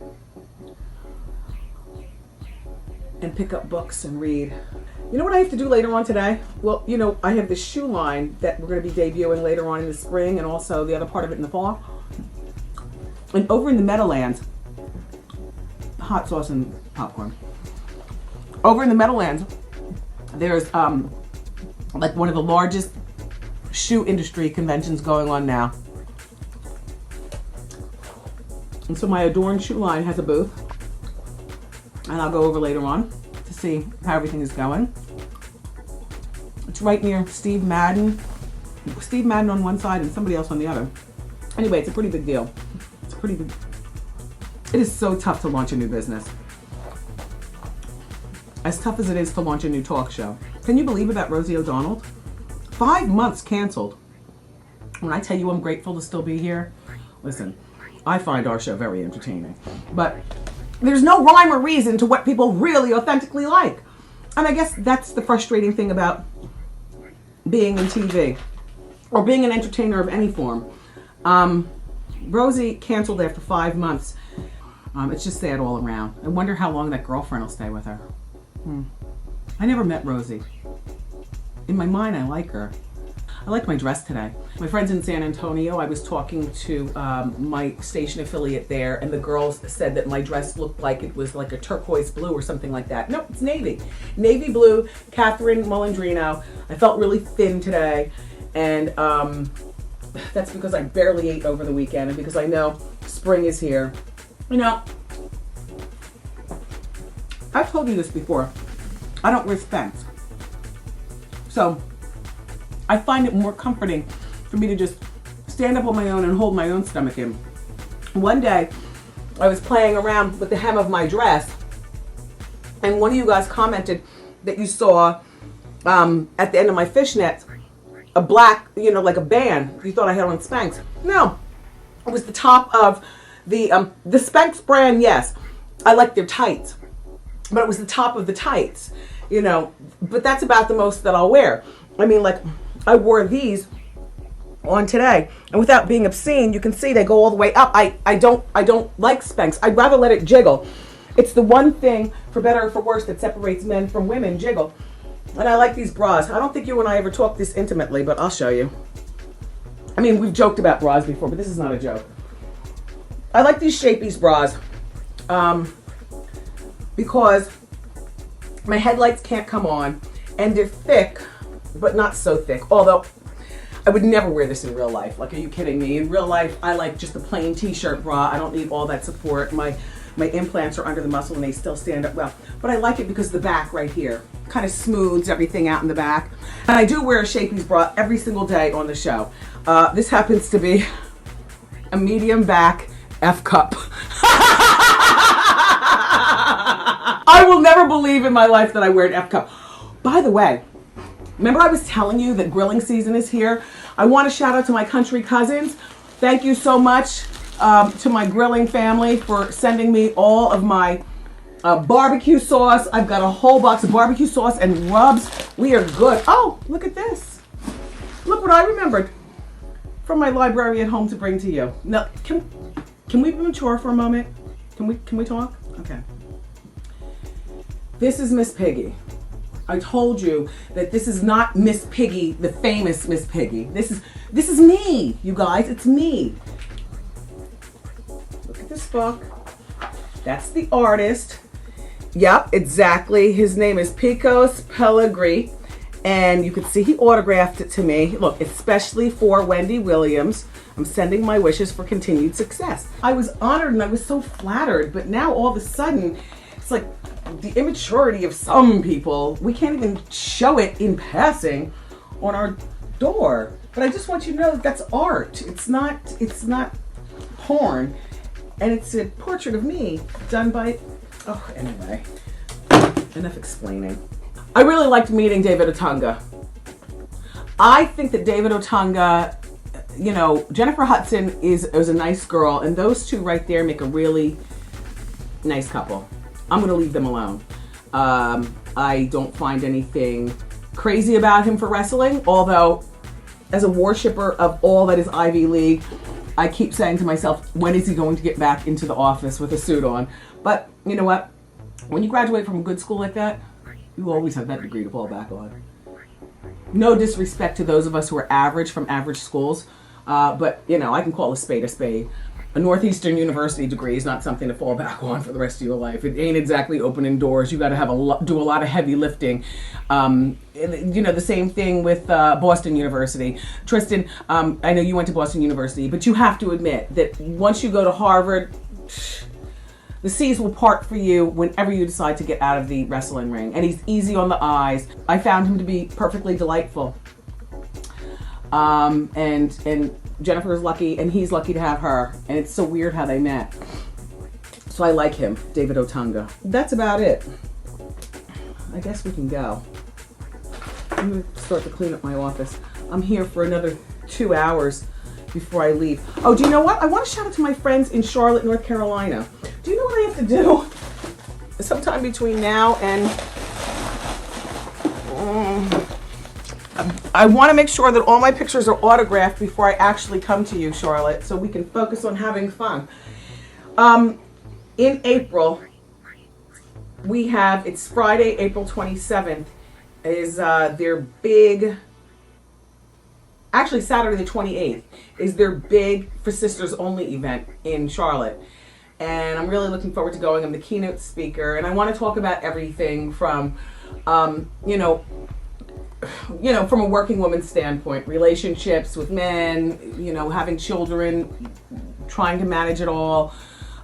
A: and pick up books and read. You know what I have to do later on today? Well, you know, I have this shoe line that we're going to be debuting later on in the spring, and also the other part of it in the fall. And over in the Meadowlands, hot sauce and popcorn. Over in the Meadowlands, there's like one of the largest shoe industry conventions going on now. And so my Adorn shoe line has a booth. And I'll go over later on to see how everything is going. It's right near Steve Madden. Steve Madden on one side and somebody else on the other. Anyway, it's a pretty big deal. It's pretty big. It is so tough to launch a new business. As tough as it is to launch a new talk show. Can you believe about Rosie O'Donnell? 5 months canceled. When I tell you I'm grateful to still be here, listen, I find our show very entertaining. But there's no rhyme or reason to what people really authentically like. And I guess that's the frustrating thing about being in TV or being an entertainer of any form. Rosie canceled after 5 months. It's just sad all around. I wonder how long that girlfriend will stay with her. I never met Rosie. In my mind, I like her. I like my dress today. My friends in San Antonio, I was talking to my station affiliate there, and the girls said that my dress looked like it was like a turquoise blue or something like that. No, it's navy. Navy blue, Catherine Molandrino. I felt really thin today, and that's because I barely ate over the weekend, and because I know spring is here. You know, I've told you this before. I don't wear Spanx. So I find it more comforting for me to just stand up on my own and hold my own stomach in. One day, I was playing around with the hem of my dress, and one of you guys commented that you saw at the end of my fishnets a black, you know, like a band. You thought I had on Spanx. No, it was the top of the Spanx brand. Yes, I like their tights, but it was the top of the tights, you know. But that's about the most that I'll wear. I mean, like, I wore these on today, and without being obscene, you can see they go all the way up. I don't like Spanx. I'd rather let it jiggle. It's the one thing, for better or for worse, that separates men from women, jiggle. And I like these bras. I don't think you and I ever talked this intimately, but I'll show you. I mean, we've joked about bras before, but this is not a joke. I like these Shapeys bras because my headlights can't come on, and they're thick, but not so thick. Although, I would never wear this in real life. Like, are you kidding me? In real life, I like just a plain t-shirt bra. I don't need all that support. My implants are under the muscle and they still stand up well. But I like it because the back right here kind of smooths everything out in the back. And I do wear a Shapeys bra every single day on the show. This happens to be a medium back F cup. I will never believe in my life that I wear an F cup. By the way, remember I was telling you that grilling season is here? I want to shout out to my country cousins. Thank you so much to my grilling family for sending me all of my barbecue sauce. I've got a whole box of barbecue sauce and rubs. We are good. Oh, look at this. Look what I remembered from my library at home to bring to you. Now, can we be mature for a moment? Can we talk? Okay. This is Miss Piggy. I told you that this is not Miss Piggy, the famous Miss Piggy. This is me, you guys. It's me. Look at this book. That's the artist. Yep, exactly. His name is Picos Pellegrini, and you can see he autographed it to me. Look, especially for Wendy Williams. I'm sending my wishes for continued success. I was honored and I was so flattered, but now all of a sudden, it's like the immaturity of some people. We can't even show it in passing on our door. But I just want you to know that that's art. It's not porn. And it's a portrait of me done by, oh, anyway, enough explaining. I really liked meeting David Otunga. I think that David Otunga you know, Jennifer Hudson is a nice girl, and those two right there make a really nice couple. I'm gonna leave them alone. I don't find anything crazy about him for wrestling, although as a worshipper of all that is Ivy League, I keep saying to myself, when is he going to get back into the office with a suit on? But you know what? When you graduate from a good school like that, you always have that degree to fall back on. No disrespect to those of us who are average from average schools, but you know, I can call a spade a spade. A Northeastern University degree is not something to fall back on for the rest of your life. It ain't exactly opening doors. You got to do a lot of heavy lifting. You know, the same thing with Boston University. Tristan, I know you went to Boston University, but you have to admit that once you go to Harvard, the seas will part for you whenever you decide to get out of the wrestling ring. And he's easy on the eyes. I found him to be perfectly delightful. And Jennifer is lucky, and he's lucky to have her. And it's so weird how they met. So I like him, David Otunga. That's about it. I guess we can go. I'm gonna start to clean up my office. I'm here for another 2 hours before I leave. Oh, do you know what? I want to shout out to my friends in Charlotte, North Carolina. Do you know what I have to do? Sometime between now and I want to make sure that all my pictures are autographed before I actually come to you, Charlotte, so we can focus on having fun. In April, we have, it's Friday, April 27th, is their big, actually Saturday the 28th, is their big For Sisters Only event in Charlotte. And I'm really looking forward to going. I'm the keynote speaker, and I want to talk about everything from, you know, from a working woman's standpoint, relationships with men, you know, having children, trying to manage it all,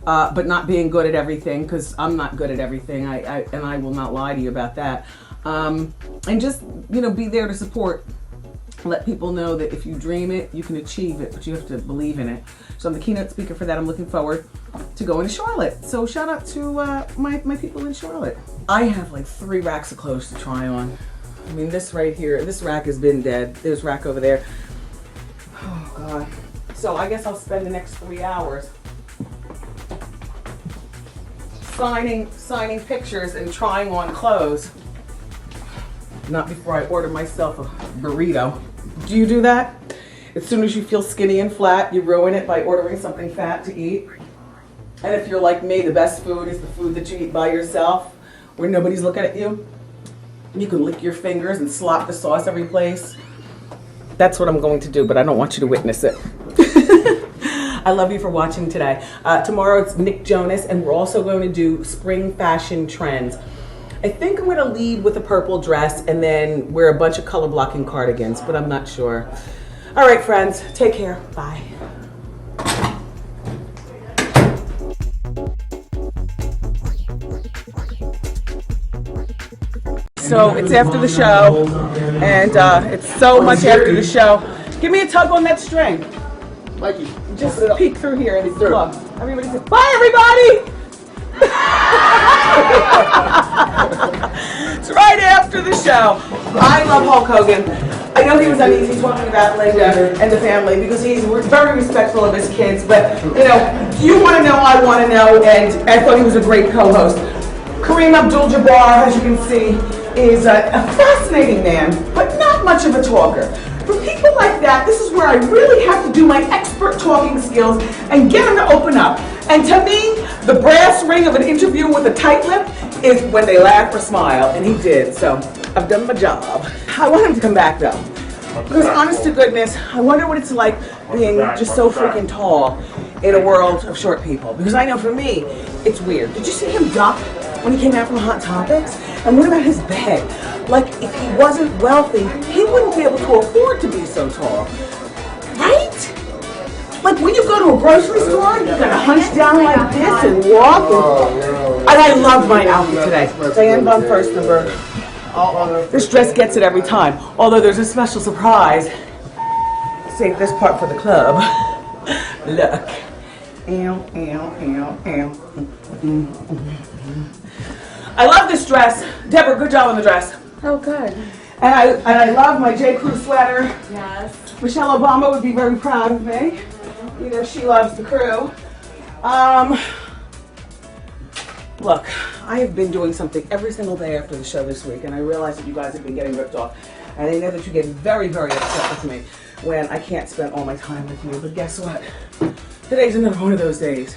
A: but not being good at everything, because I'm not good at everything. I will not lie to you about that. And just, you know, be there to support. Let people know that if you dream it, you can achieve it, but you have to believe in it. So I'm the keynote speaker for that. I'm looking forward to going to Charlotte. So shout out to my people in Charlotte. I have like 3 racks of clothes to try on. I mean, this right here, this rack has been dead. There's rack over there. Oh God. So I guess I'll spend the next 3 hours signing pictures and trying on clothes. Not before I order myself a burrito. Do you do that? As soon as you feel skinny and flat, you ruin it by ordering something fat to eat. And if you're like me, the best food is the food that you eat by yourself, where nobody's looking at you. You can lick your fingers and slop the sauce every place. That's what I'm going to do, but I don't want you to witness it. I love you for watching today. Tomorrow it's Nick Jonas, and we're also going to do spring fashion trends. I think I'm going to lead with a purple dress and then wear a bunch of color blocking cardigans, but I'm not sure. All right, friends, take care. Bye. So it's after the show, and it's so much after the show. Give me a tug on that string.
C: Mikey,
A: Just peek through here and it's plugged. Everybody says, bye everybody! It's right after the show. I love Hulk Hogan. I know he was uneasy talking about Linda and the family because he's very respectful of his kids, but you know, you want to know, I want to know, and I thought he was a great co-host. Kareem Abdul-Jabbar, as you can see, is a fascinating man, but not much of a talker. For people like that, this is where I really have to do my expert talking skills and get them to open up. And to me, the brass ring of an interview with a tight lip is when they laugh or smile, and he did, so I've done my job. I want him to come back though, because honest to goodness, I wonder what it's like being just so freaking tall in a world of short people, because I know for me, it's weird. Did you see him duck when he came out from Hot Topics? And what about his bed? Like, if he wasn't wealthy, he wouldn't be able to afford to be so tall, right? Like when you go to a grocery store, you're gonna hunch down like this and walk. And I love my outfit today. Diane Von Furstenberg. This dress gets it every time. Although there's a special surprise. Save this part for the club. Look. I love this dress. Deborah, good job on the dress.
B: Oh, good.
A: And I love my J. Crew sweater.
B: Yes.
A: Michelle Obama would be very proud of me. You know, she loves the crew. Look, I have been doing something every single day after the show this week, and I realize that you guys have been getting ripped off. And I know that you get very, very upset with me when I can't spend all my time with you. But guess what? Today's another one of those days.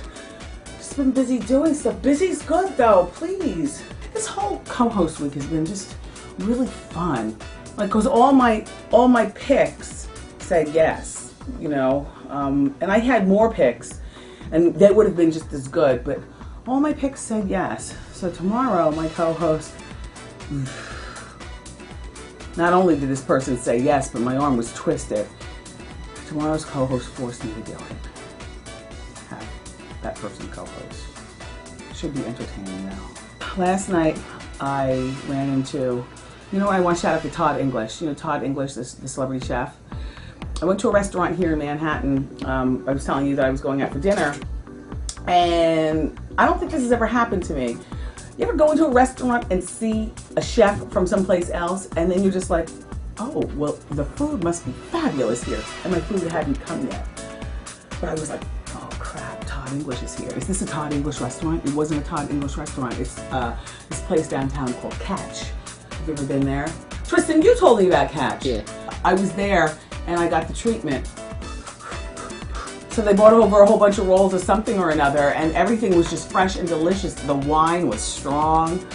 A: Just been busy doing stuff. Busy's good though, please. This whole co-host week has been just really fun. Like, cause all my picks said yes, you know, and I had more picks, and they would have been just as good, but all my picks said yes. So tomorrow, my co-host, not only did this person say yes, but my arm was twisted. Tomorrow's co-host forced me to do it. Have that person co-host. Should be entertaining now. Last night, I ran into, you know, I want to shout out to Todd English. You know Todd English, the celebrity chef. I went to a restaurant here in Manhattan. I was telling you that I was going out for dinner. And I don't think this has ever happened to me. You ever go into a restaurant and see a chef from someplace else, and then you're just like, oh, well, the food must be fabulous here. And my food hadn't come yet. But I was like, oh crap, Todd English is here. Is this a Todd English restaurant? It wasn't a Todd English restaurant. It's this place downtown called Catch. Have you ever been there? Tristan, you told me about Catch.
D: Yeah.
A: I was there and I got the treatment. So they brought over a whole bunch of rolls of something or another, and everything was just fresh and delicious. The wine was strong.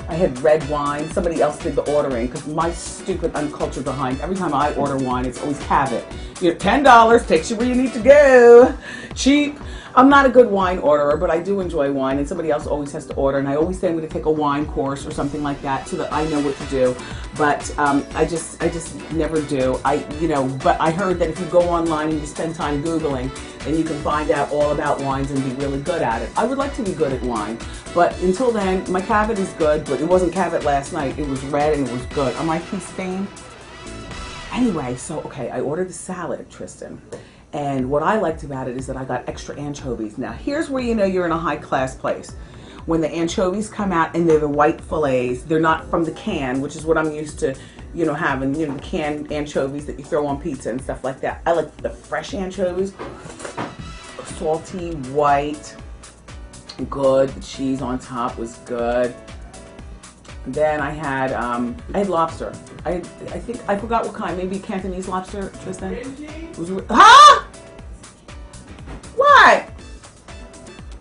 A: I had red wine. Somebody else did the ordering, because my stupid uncultured behind, every time I order wine, it's always have it. You know, $10 takes you where you need to go. Cheap. I'm not a good wine orderer, but I do enjoy wine, and somebody else always has to order, and I always say I'm going to take a wine course or something like that so that I know what to do. But I just never do. But I heard that if you go online and you spend time Googling, then you can find out all about wines and be really good at it. I would like to be good at wine, but until then, my Cavit is good, but it wasn't Cavit last night. It was red and it was good. Am I pea stained? Anyway, so, okay, I ordered the salad, Tristan. And what I liked about it is that I got extra anchovies. Now, here's where you know you're in a high-class place. When the anchovies come out and they're the white fillets, they're not from the can, which is what I'm used to, you know, having, you know, the canned anchovies that you throw on pizza and stuff like that. I like the fresh anchovies, salty, white, good. The cheese on top was good. Then I had lobster. I think I forgot what kind. Maybe Cantonese lobster, Tristan. It was huh? What?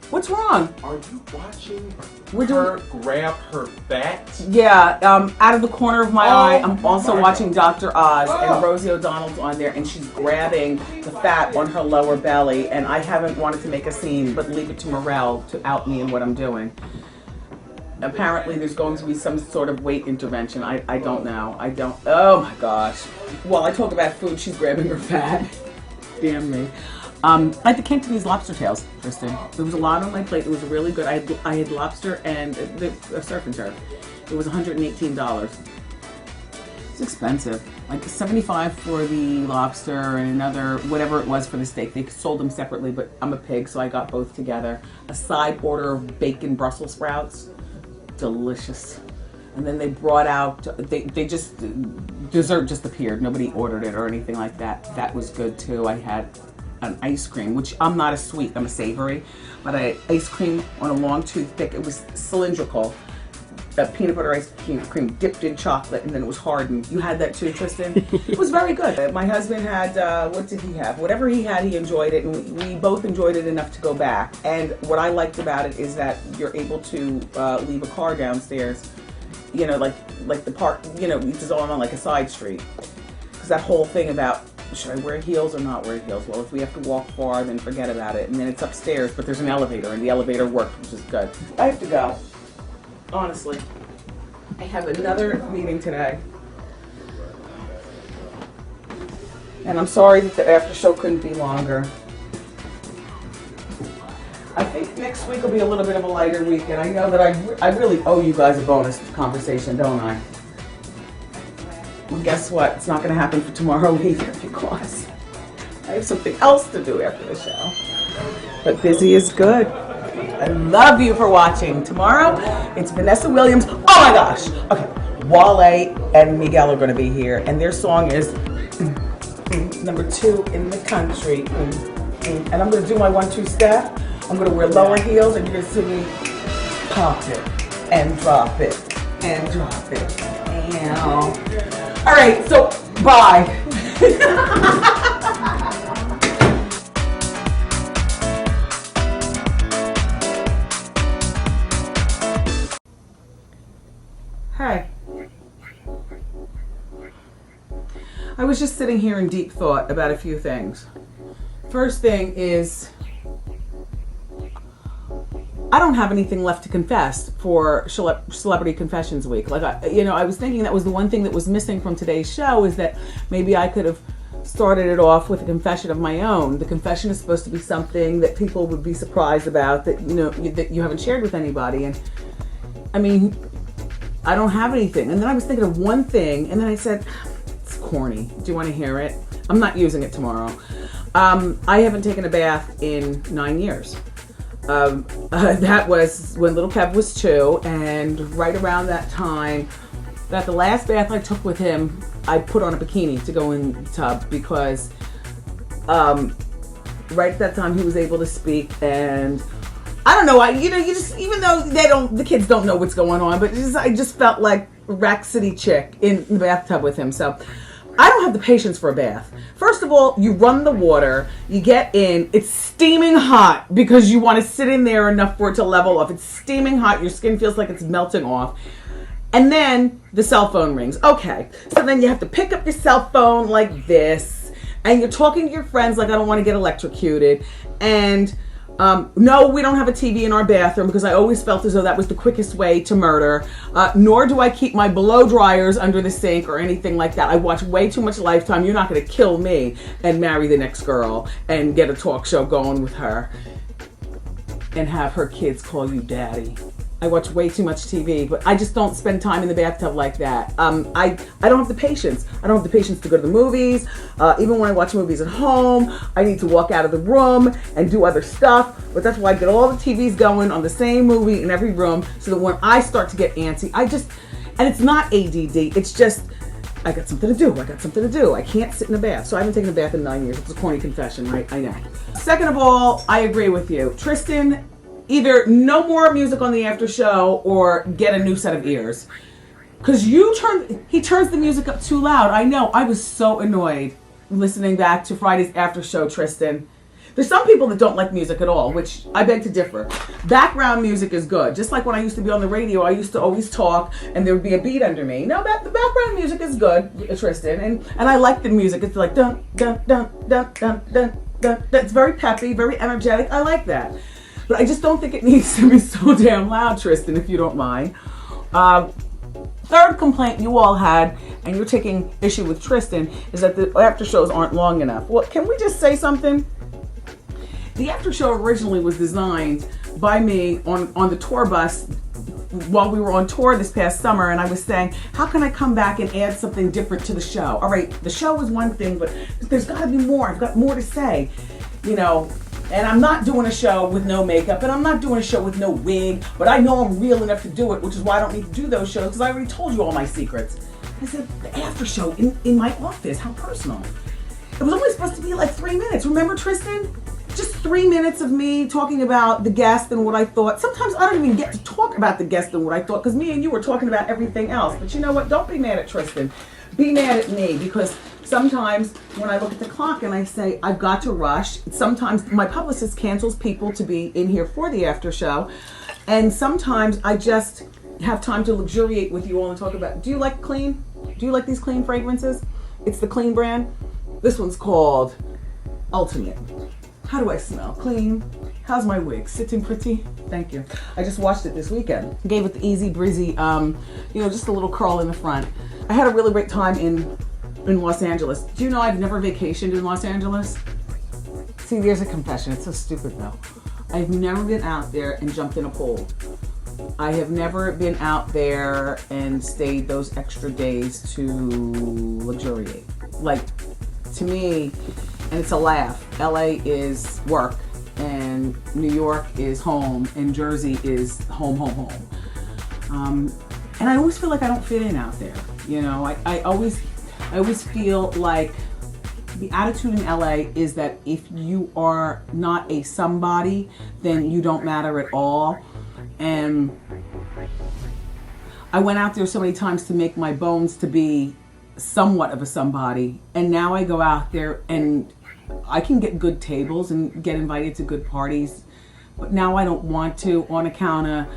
A: What's wrong?
C: Are you watching
A: We're
C: her grab her fat?
A: Yeah. Out of the corner of my eye, I'm also
C: my
A: watching
C: God.
A: Dr. Oz, and Rosie O'Donnell's on there, and she's grabbing the fat on her lower belly. And I haven't wanted to make a scene, but leave it to Morel to out me in what I'm doing. Apparently there's going to be some sort of weight intervention. I don't know. Oh my gosh. While I talk about food, she's grabbing her fat. Damn me. I had the Cantonese lobster tails, Tristan. There was a lot on my plate. It was really good. I had lobster and surf and turf. It was $118. It's expensive. Like $75 for the lobster and another whatever it was for the steak. They sold them separately, but I'm a pig, so I got both together. A side order of bacon Brussels sprouts. Delicious. And then they brought out, they just, dessert just appeared. Nobody ordered it or anything like that. That was good too. I had an ice cream, which I'm not a sweet, I'm a savory, but I ice cream on a long toothpick. It was cylindrical. Peanut butter ice cream dipped in chocolate, and then it was hardened. You had that too, Tristan? It was very good. My husband had, what did he have? Whatever he had, he enjoyed it, and we both enjoyed it enough to go back. And what I liked about it is that you're able to leave a car downstairs, you know, like the park, you know, it's just on like a side street. Because that whole thing about, should I wear heels or not wear heels? Well, if we have to walk far, then forget about it. And then it's upstairs, but there's an elevator, and the elevator worked, which is good. I have to go. Honestly, I have another meeting today. And I'm sorry that the after show couldn't be longer. I think next week will be a little bit of a lighter week, and I know that I really owe you guys a bonus conversation, don't I? Well, guess what? It's not going to happen for tomorrow either, because I have something else to do after the show. But busy is good. I love you for watching. Tomorrow, it's Vanessa Williams. Oh my gosh. Okay. Wale and Miguel are going to be here, and their song is Number 2 in the country. And I'm gonna do my 1-2 step. I'm gonna wear lower heels and you're gonna see me pop it and drop it and drop it. Ow. All right, so bye. Hi. I was just sitting here in deep thought about a few things. First thing is, I don't have anything left to confess for Celebrity Confessions Week. Like, I was thinking that was the one thing that was missing from today's show, is that maybe I could have started it off with a confession of my own. The confession is supposed to be something that people would be surprised about, that that you haven't shared with anybody. And I mean, I don't have anything. And then I was thinking of one thing, and then I said, it's corny. Do you want to hear it? I'm not using it tomorrow. I haven't taken a bath in 9 years. That was when little Kev was 2, and right around that time, that the last bath I took with him, I put on a bikini to go in the tub, because right at that time he was able to speak, and I don't know, you just, even though the kids don't know what's going on, but I just felt like Rack City chick in the bathtub with him. So I don't have the patience for a bath. First of all, you run the water, you get in, it's steaming hot because you want to sit in there enough for it to level off. It's steaming hot, your skin feels like it's melting off. And then the cell phone rings. Okay, so then you have to pick up your cell phone like this, and you're talking to your friends like, I don't want to get electrocuted. And no, we don't have a TV in our bathroom, because I always felt as though that was the quickest way to murder. Nor do I keep my blow dryers under the sink or anything like that. I watch way too much Lifetime. You're not going to kill me and marry the next girl and get a talk show going with her and have her kids call you daddy. I watch way too much TV, but I just don't spend time in the bathtub like that. I don't have the patience. I don't have the patience to go to the movies. Even when I watch movies at home, I need to walk out of the room and do other stuff. But that's why I get all the TVs going on the same movie in every room, so that when I start to get antsy, and it's not ADD, it's just, I got something to do. I can't sit in a bath. So I haven't taken a bath in 9 years. It's a corny confession, right? I know. Second of all, I agree with you. Tristan, either no more music on the after show or get a new set of ears. Because he turns the music up too loud. I know, I was so annoyed listening back to Friday's after show, Tristan. There's some people that don't like music at all, which I beg to differ. Background music is good. Just like when I used to be on the radio, I used to always talk and there would be a beat under me. No, the background music is good, Tristan. And I like the music. It's like dun, dun, dun, dun, dun, dun, dun. It's very peppy, very energetic. I like that. But I just don't think it needs to be so damn loud, Tristan, if you don't mind. Third complaint you all had, and you're taking issue with Tristan, is that the after shows aren't long enough. Well, can we just say something? The after show originally was designed by me on the tour bus while we were on tour this past summer, and I was saying, how can I come back and add something different to the show? All right, the show is one thing, but there's got to be more. I've got more to say, And I'm not doing a show with no makeup, and I'm not doing a show with no wig, but I know I'm real enough to do it, which is why I don't need to do those shows, because I already told you all my secrets. I said, the after show in my office, how personal. It was only supposed to be like 3 minutes. Remember, Tristan? Just 3 minutes of me talking about the guest and what I thought. Sometimes I don't even get to talk about the guest and what I thought, because me and you were talking about everything else. But you know what? Don't be mad at Tristan. Be mad at me, because sometimes when I look at the clock and I say, I've got to rush, sometimes my publicist cancels people to be in here for the after show. And sometimes I just have time to luxuriate with you all and talk about, do you like clean? Do you like these clean fragrances? It's the Clean brand. This one's called Ultimate. How do I smell? Clean. How's my wig? Sitting pretty? Thank you. I just washed it this weekend. Gave it the easy breezy, just a little curl in the front. I had a really great time in Los Angeles. Do you know I've never vacationed in Los Angeles? See, there's a confession. It's so stupid though. I've never been out there and jumped in a pool. I have never been out there and stayed those extra days to luxuriate. Like, to me, and it's a laugh, LA is work, and New York is home, and Jersey is home. And I always feel like I don't fit in out there. I always feel like The attitude in LA is that if you are not a somebody, then you don't matter at all. And I went out there so many times to make my bones to be somewhat of a somebody. And now I go out there and I can get good tables and get invited to good parties. But now I don't want to on account of,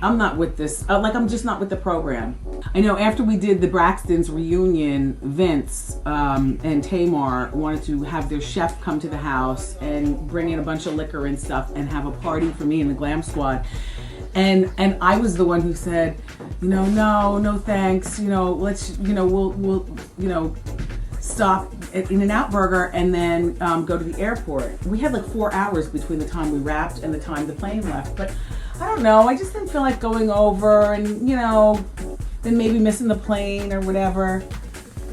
A: I'm not with this, I'm just not with the program. I know after we did the Braxton's reunion, Vince and Tamar wanted to have their chef come to the house and bring in a bunch of liquor and stuff and have a party for me and the Glam Squad. And I was the one who said, no thanks, let's, we'll stop at In-N-Out Burger and then go to the airport. We had like 4 hours between the time we wrapped and the time the plane left. But I don't know, I just didn't feel like going over and, then maybe missing the plane or whatever.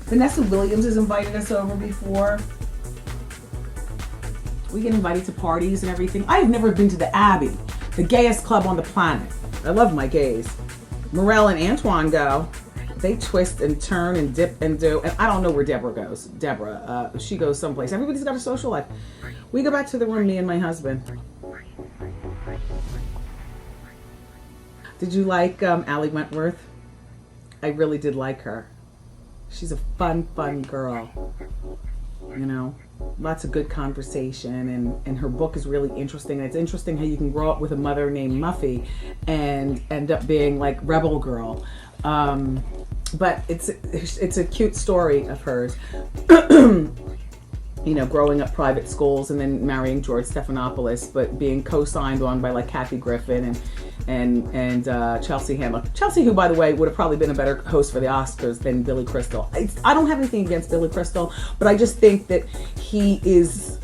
A: Vanessa Williams has invited us over before. We get invited to parties and everything. I've never been to the Abbey, the gayest club on the planet. I love my gays. Morel and Antoine go. They twist and turn and dip and do. And I don't know where Deborah goes. She goes someplace. Everybody's got a social life. We go back to the room, me and my husband. Did you like Allie Wentworth? I really did like her. She's a fun girl. Lots of good conversation, and her book is really interesting. And it's interesting how you can grow up with a mother named Muffy and end up being like rebel girl. But it's a cute story of hers. Growing up private schools and then marrying George Stephanopoulos, but being co-signed on by like Kathy Griffin and Chelsea Handler. Chelsea, who by the way would have probably been a better host for the Oscars than Billy Crystal. I don't have anything against Billy Crystal, but I just think that he is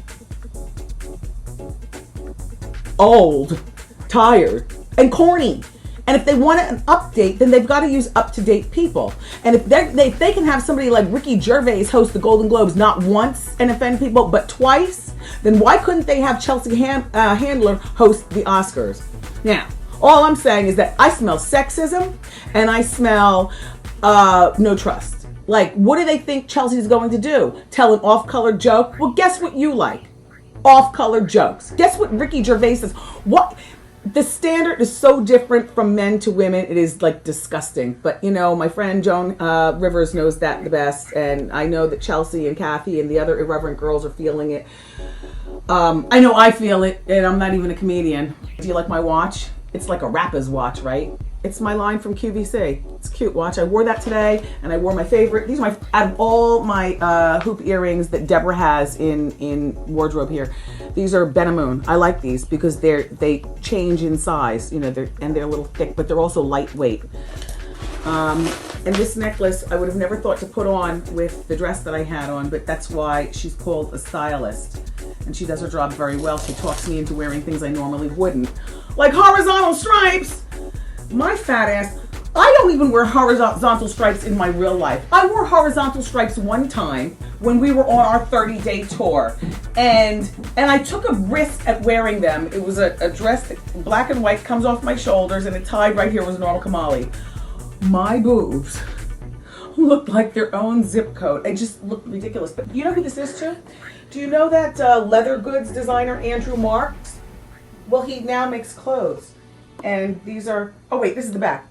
A: old, tired, and corny. And if they want an update, then they've got to use up-to-date people. And if they can have somebody like Ricky Gervais host the Golden Globes not once and offend people, but twice, then why couldn't they have Chelsea Handler host the Oscars? Now, all I'm saying is that I smell sexism and I smell no trust. Like, what do they think Chelsea's going to do? Tell an off-color joke? Well, guess what you like? Off-color jokes. Guess what Ricky Gervais says? What? The standard is so different from men to women. It is like disgusting. But my friend Joan Rivers knows that the best, and I know that Chelsea and Kathy and the other irreverent girls are feeling it. I know I feel it, and I'm not even a comedian. Do you like my watch? It's like a rapper's watch, right? It's my line from QVC. It's a cute watch. I wore that today, and I wore my favorite. These are out of all my hoop earrings that Deborah has in wardrobe here. These are Benamoon. I like these because they change in size. They're a little thick, but they're also lightweight. And this necklace I would have never thought to put on with the dress that I had on, but that's why she's called a stylist. And she does her job very well. She talks me into wearing things I normally wouldn't. Like horizontal stripes! My fat ass, I don't even wear horizontal stripes in my real life. I wore horizontal stripes one time when we were on our 30-day tour. And I took a risk at wearing them. It was a dress that black and white comes off my shoulders and it tied right here was a normal Kamali. My boobs looked like their own zip code. It just looked ridiculous. But you know who this is to? Do you know that leather goods designer Andrew Marks? Well, he now makes clothes. And these are, oh wait, this is the back.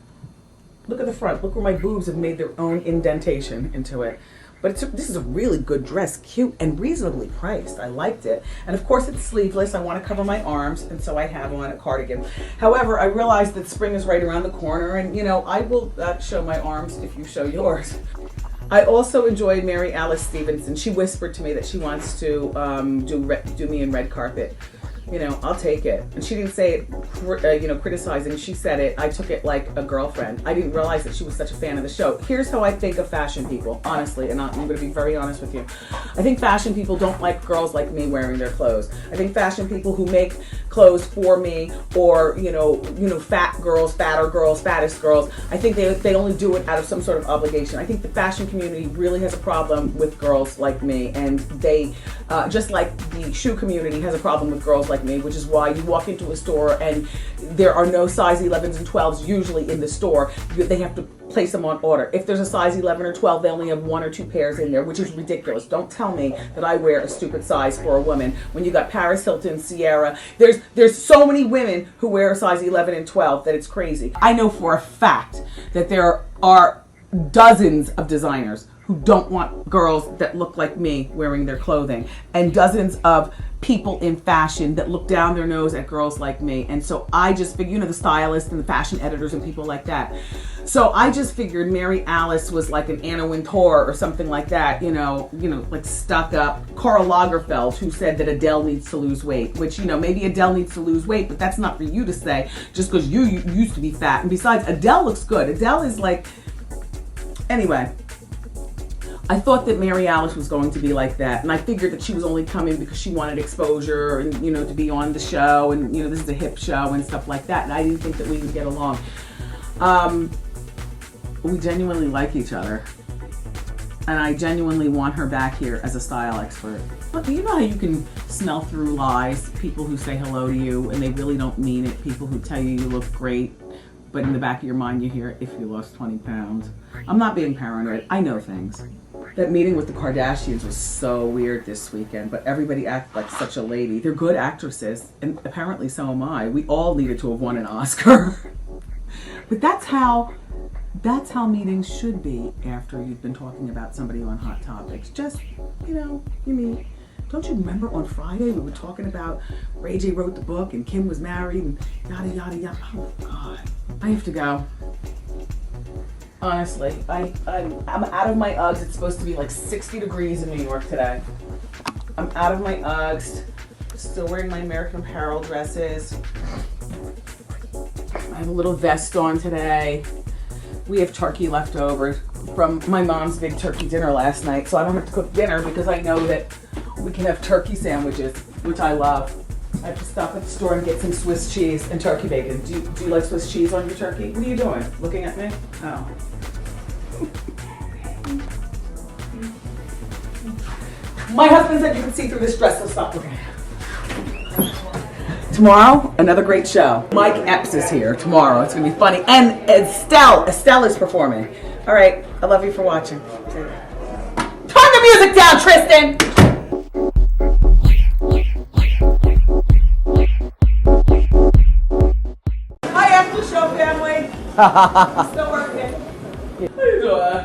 A: Look at the front. Look where my boobs have made their own indentation into it. But this is a really good dress, cute and reasonably priced. I liked it. And of course it's sleeveless. I want to cover my arms, and so I have on a cardigan. However, I realize that spring is right around the corner, and I will show my arms if you show yours. I also enjoyed Mary Alice Stevenson. She whispered to me that she wants to do me in red carpet. I'll take it. And she didn't say it, criticizing. She said it. I took it like a girlfriend. I didn't realize that she was such a fan of the show. Here's how I think of fashion people, honestly, and I'm going to be very honest with you. I think fashion people don't like girls like me wearing their clothes. I think fashion people who make clothes for me, or fat girls, fatter girls, fattest girls, I think they only do it out of some sort of obligation. I think the fashion community really has a problem with girls like me, and they just like the shoe community has a problem with girls like me, which is why you walk into a store and there are no size 11s and 12s usually in the store. They have to place them on order. If there's a size 11 or 12, they only have 1 or 2 pairs in there, which is ridiculous. Don't tell me that I wear a stupid size for a woman when you got Paris Hilton, Sierra. There's so many women who wear a size 11 and 12 that it's crazy. I know for a fact that there are dozens of designers who don't want girls that look like me wearing their clothing, and dozens of people in fashion that look down their nose at girls like me. And so I just figured, the stylists and the fashion editors and people like that. So I just figured Mary Alice was like an Anna Wintour or something like that, like stuck up. Karl Lagerfeld, who said that Adele needs to lose weight, which, maybe Adele needs to lose weight, but that's not for you to say just because you used to be fat. And besides, Adele looks good. Adele is like, anyway. I thought that Mary Alice was going to be like that, and I figured that she was only coming because she wanted exposure and, to be on the show, and, this is a hip show and stuff like that, and I didn't think that we would get along. We genuinely like each other, and I genuinely want her back here as a style expert. But you know how you can smell through lies, people who say hello to you and they really don't mean it, people who tell you look great, but in the back of your mind you hear, if you lost 20 pounds. I'm not being paranoid, I know things. That meeting with the Kardashians was so weird this weekend, but everybody acted like such a lady. They're good actresses, and apparently so am I. We all needed to have won an Oscar. But that's how meetings should be after you've been talking about somebody on Hot Topics. Just, you meet. Don't you remember on Friday we were talking about Ray J wrote the book and Kim was married and yada, yada, yada. Oh, God. I have to go. Honestly, I'm out of my Uggs. It's supposed to be like 60 degrees in New York today. I'm out of my Uggs. Still wearing my American Apparel dresses. I have a little vest on today. We have turkey left over from my mom's big turkey dinner last night, so I don't have to cook dinner because I know that we can have turkey sandwiches, which I love. I have to stop at the store and get some Swiss cheese and turkey bacon. Do you like Swiss cheese on your turkey? What are you doing? Looking at me? Oh. My husband said you can see through this dress, so stop looking. Tomorrow, another great show. Mike Epps is here tomorrow. It's gonna be funny. And Estelle is performing. All right, I love you for watching. Turn the music down, Tristan! Hi, after the show family. Still working. How you doing?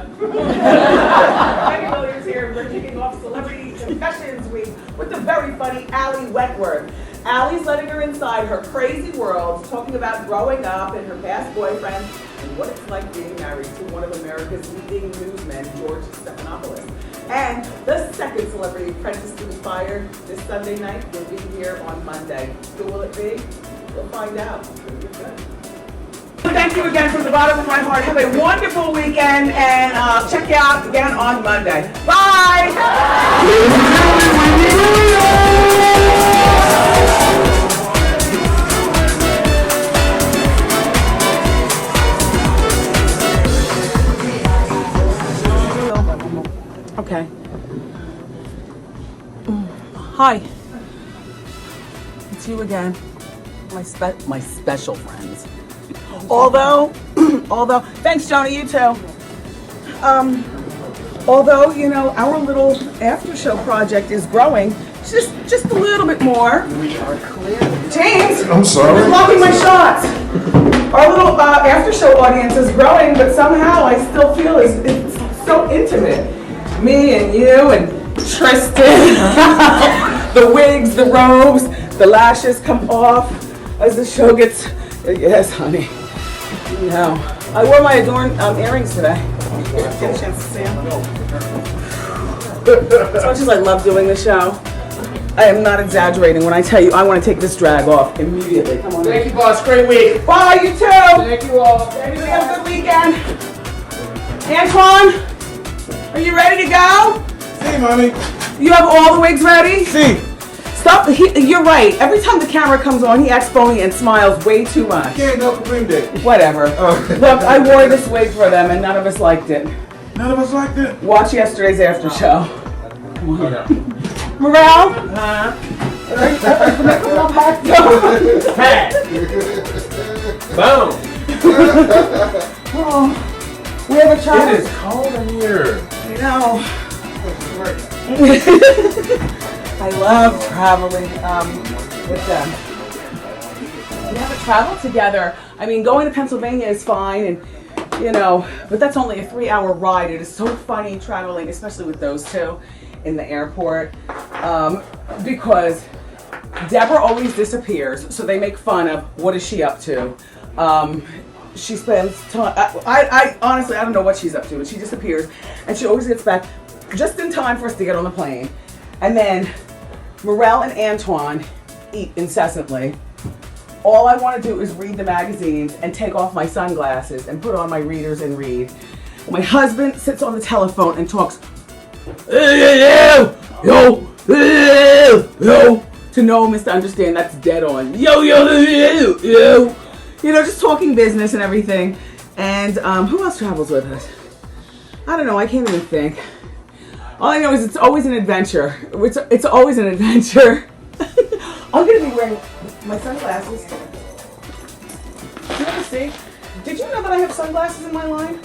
A: Wendy Williams here. We're kicking off Celebrity Confessions Week with the very funny Allie Wentworth. Allie's letting her inside her crazy world, talking about growing up and her past boyfriend and what it's like being married to one of America's leading newsmen, George Stephanopoulos. And the second Celebrity Apprentice to be fired this Sunday night will be here on Monday. Who will it be? We'll find out. Thank you again from the bottom of my heart. Have a wonderful weekend, and check you out again on Monday. Bye! Okay. Hi. It's you again. My special friends. Although, thanks, Jonah, you too. Although, our little after show project is growing just a little bit more.
C: We are clear.
A: James!
C: I'm sorry.
A: You're blocking my shots. Our little after show audience is growing, but somehow I still feel it's so intimate. Me and you and Tristan. The wigs, the robes, the lashes come off as the show gets. Yes, honey. No. I wore my adorned earrings today. Get a chance to see them. As much as I love doing the show, I am not exaggerating when I tell you I want to take this drag off immediately. Come on.
C: Thank you, boss. Great week.
A: Bye, you too.
C: Thank you all.
A: Everybody have a good weekend. Antoine, are you ready to go?
C: See, mommy.
A: You have all the wigs ready?
C: See.
A: Stop. You're right. Every time the camera comes on, he acts phony and smiles way too much.
C: Can't go for Green Day.
A: Whatever. Look, I wore this wig for them and none of us liked it.
C: None of us liked it.
A: Watch yesterday's after show.
C: Okay.
A: Morale?
C: Boom.
A: Oh, We have a child.
C: It is cold in here.
A: I know. I love traveling with them. We haven't traveled together. I mean, going to Pennsylvania is fine, and but that's only a 3-hour ride. It is so funny traveling, especially with those two in the airport, because Deborah always disappears, so they make fun of what is she up to. She spends time. I honestly, I don't know what she's up to, but she disappears, and she always gets back just in time for us to get on the plane. And then Morel and Antoine eat incessantly. All I want to do is read the magazines and take off my sunglasses and put on my readers and read. My husband sits on the telephone and talks, yo, to no one is to understand that's dead on. Yo, just talking business and everything. And who else travels with us? I don't know, I can't even think. All I know is it's always an adventure. It's always an adventure. I'm gonna be wearing my sunglasses. Do you want to see? Did you know that I have sunglasses in my line?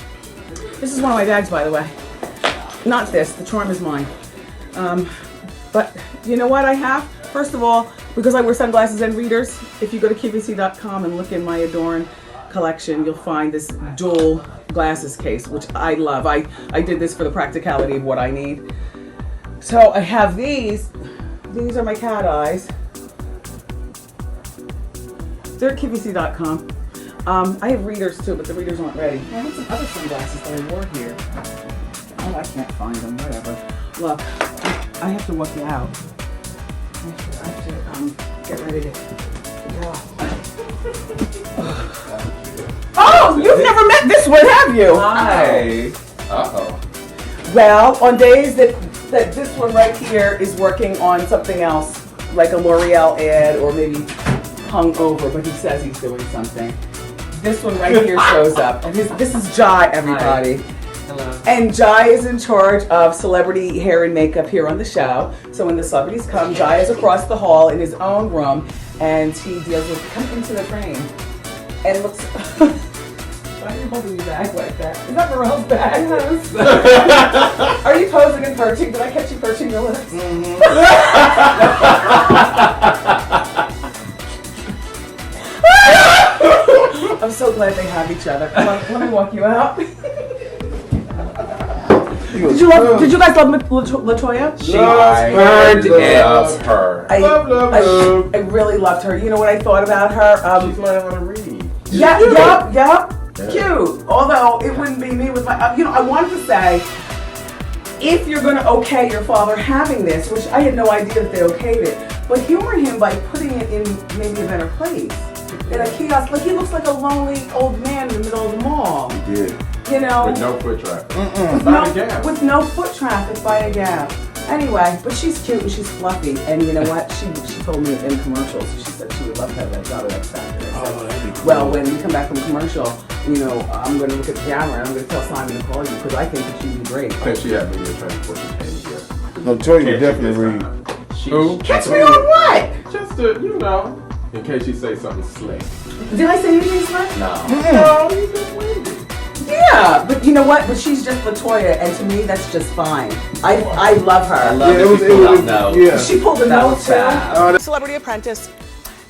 A: This is one of my bags, by the way. Not this, the charm is mine. But you know what I have? First of all, because I wear sunglasses and readers, if you go to QVC.com and look in my Adorn collection, you'll find this dual glasses case, which I love. I did this for the practicality of what I need. So I have these. These are my cat eyes. They're at QVC.com. I have readers too, but the readers aren't ready. I have some other sunglasses that I wore here. Oh, I can't find them, whatever. Look, I have to walk you out. I have to get ready to go. Oh, you've never met this one, have you?
C: Hi. Uh-oh.
A: Well, on days that this one right here is working on something else, like a L'Oreal ad or maybe hung over, but he says he's doing something. This one right here shows up. And this is Jai, everybody.
D: Hi. Hello.
A: And Jai is in charge of celebrity hair and makeup here on the show. So when the celebrities come, Jai is across the hall in his own room, and he deals with, come into the frame. And it looks, why are you holding your bag like that? Is that Morel's bag? Yes. Are you posing and perching? Did I catch you perching your lips? Mm-hmm. I'm so glad they have each other. Come on, let me walk you out. Did you guys love LaToya?
C: She burned it. Love her.
A: I really loved her. You know what I thought about her?
C: She's learning how to read.
A: Yep. Cute. Although it wouldn't be me with my, I wanted to say, if you're going to okay your father having this, which I had no idea that they okayed it, but humor him by putting it in maybe a better place. In a kiosk, like he looks like a lonely old man in the middle of the mall.
C: He did.
A: You know?
C: With no foot traffic.
A: With no foot traffic by a gap. Anyway, but she's cute and she's fluffy. And you know what? She told me in commercials, she said she would love to have that job at X Factor.
C: Oh, that'd be cool.
A: Well, when we come back from commercial, I'm going to look at the camera and I'm going to tell Simon to call you because I think that you'd be great.
C: I think she had maybe a training before she came here.
E: No, Toya definitely read.
C: Who?
A: Catch me on what?
C: Just to, in case she say something slick.
A: Did I say anything slick?
C: No. No, you just Wendy.
A: Yeah, but you know what? But she's just LaToya, and to me, that's just fine. I love her.
D: I love that
E: Yeah.
A: She pulled the
D: That
A: note
D: was fab.
A: too. Celebrity Apprentice,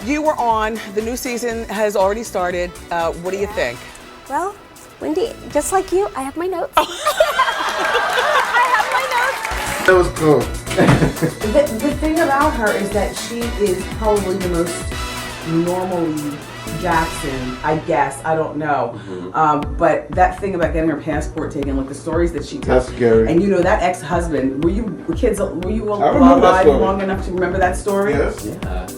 A: you were on. The new season has already started. What do you think?
H: Well, Wendy, just like you, I have my notes. I have my notes.
E: That was cool.
A: The thing about her is that she is probably the most normally Jackson, I guess. I don't know.
C: Mm-hmm.
A: But that thing about getting her passport taken, like the stories that she tells.
E: That's scary.
A: And that ex-husband, were you
E: remember that
A: alive
E: story.
A: long enough to remember that story?
E: Yes.
D: Yeah.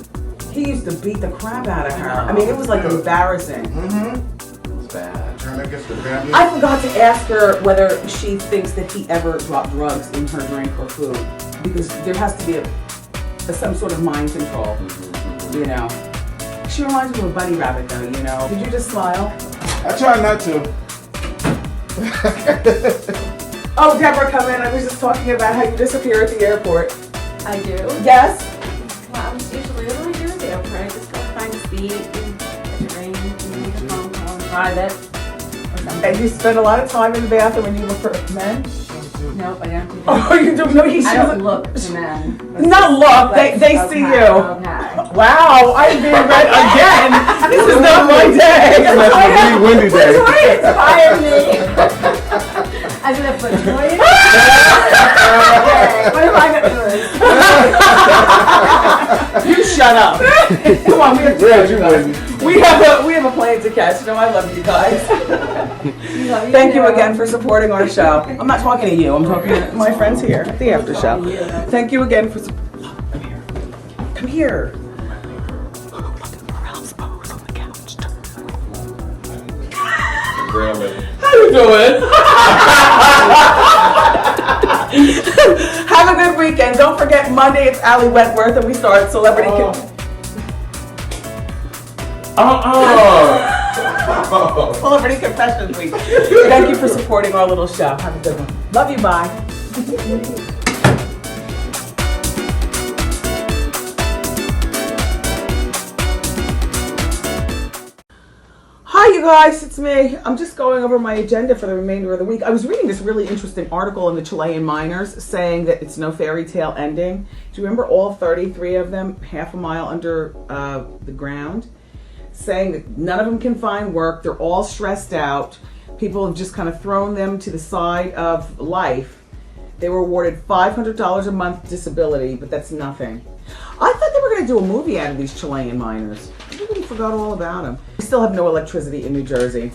A: He used to beat the crap out of her. I mean, it was like embarrassing.
D: It was bad.
E: Turn against the family.
A: I forgot to ask her whether she thinks that he ever dropped drugs in her drink or food, because there has to be some sort of mind control, She reminds me of a bunny rabbit, though, Did you just smile?
E: I try not to.
A: Oh, Deborah, come in. I was just talking about how you disappear at the airport.
B: I do.
A: Yes?
B: Well, that's usually what I do at the airport. I just go find a seat and catch a train and make a phone call in private.
A: And you spend a lot of time in the bathroom and you look for men?
B: Nope, I don't do that.
A: Oh, you don't know he
B: I don't
A: doesn't
B: look for men.
A: Not look, they see you.
B: Okay.
A: Wow, I'm being read again. This is not my day.
C: That's the Wendy day.
B: Inspire me. I'm gonna put joy in it. What am I gonna do?
A: You shut up. Come on, we have a plane to catch. No, I love you guys. Thank you again for supporting our show. I'm not talking to you. I'm talking to my friends here at the after show. Thank you again for Come here. Look at Morel's pose on the couch.
C: How you doing?
A: Have a good weekend. Don't forget Monday it's Allie Wentworth and we start Celebrity Celebrity Confessions Week. Thank you for supporting our little show. Have a good one. Love you. Bye. Hi, you guys. It's me. I'm just going over my agenda for the remainder of the week. I was reading this really interesting article in the Chilean miners saying that it's no fairy tale ending. Do you remember all 33 of them, half a mile under the ground? Saying that none of them can find work. They're all stressed out. People have just kind of thrown them to the side of life. They were awarded $500 a month disability, but that's nothing. I thought they were going to do a movie out of these Chilean miners. Everybody forgot all about them. We still have no electricity in New Jersey.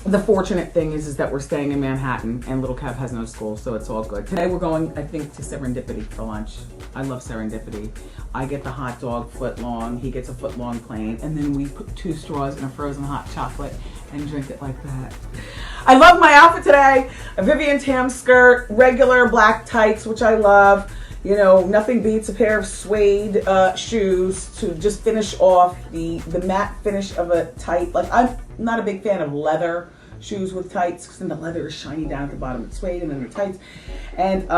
A: The fortunate thing is that we're staying in Manhattan and Little Cab has no school, so it's all good. Today we're going, I think, to Serendipity for lunch. I love Serendipity. I get the hot dog foot long, he gets a foot long plain, and then we put 2 straws in a frozen hot chocolate and drink it like that. I love my outfit today. A Vivian Tam skirt, regular black tights, which I love. You know, nothing beats a pair of suede shoes to just finish off the matte finish of a tight. Like, I'm not a big fan of leather shoes with tights because then the leather is shiny down at the bottom of the suede and then the tights. And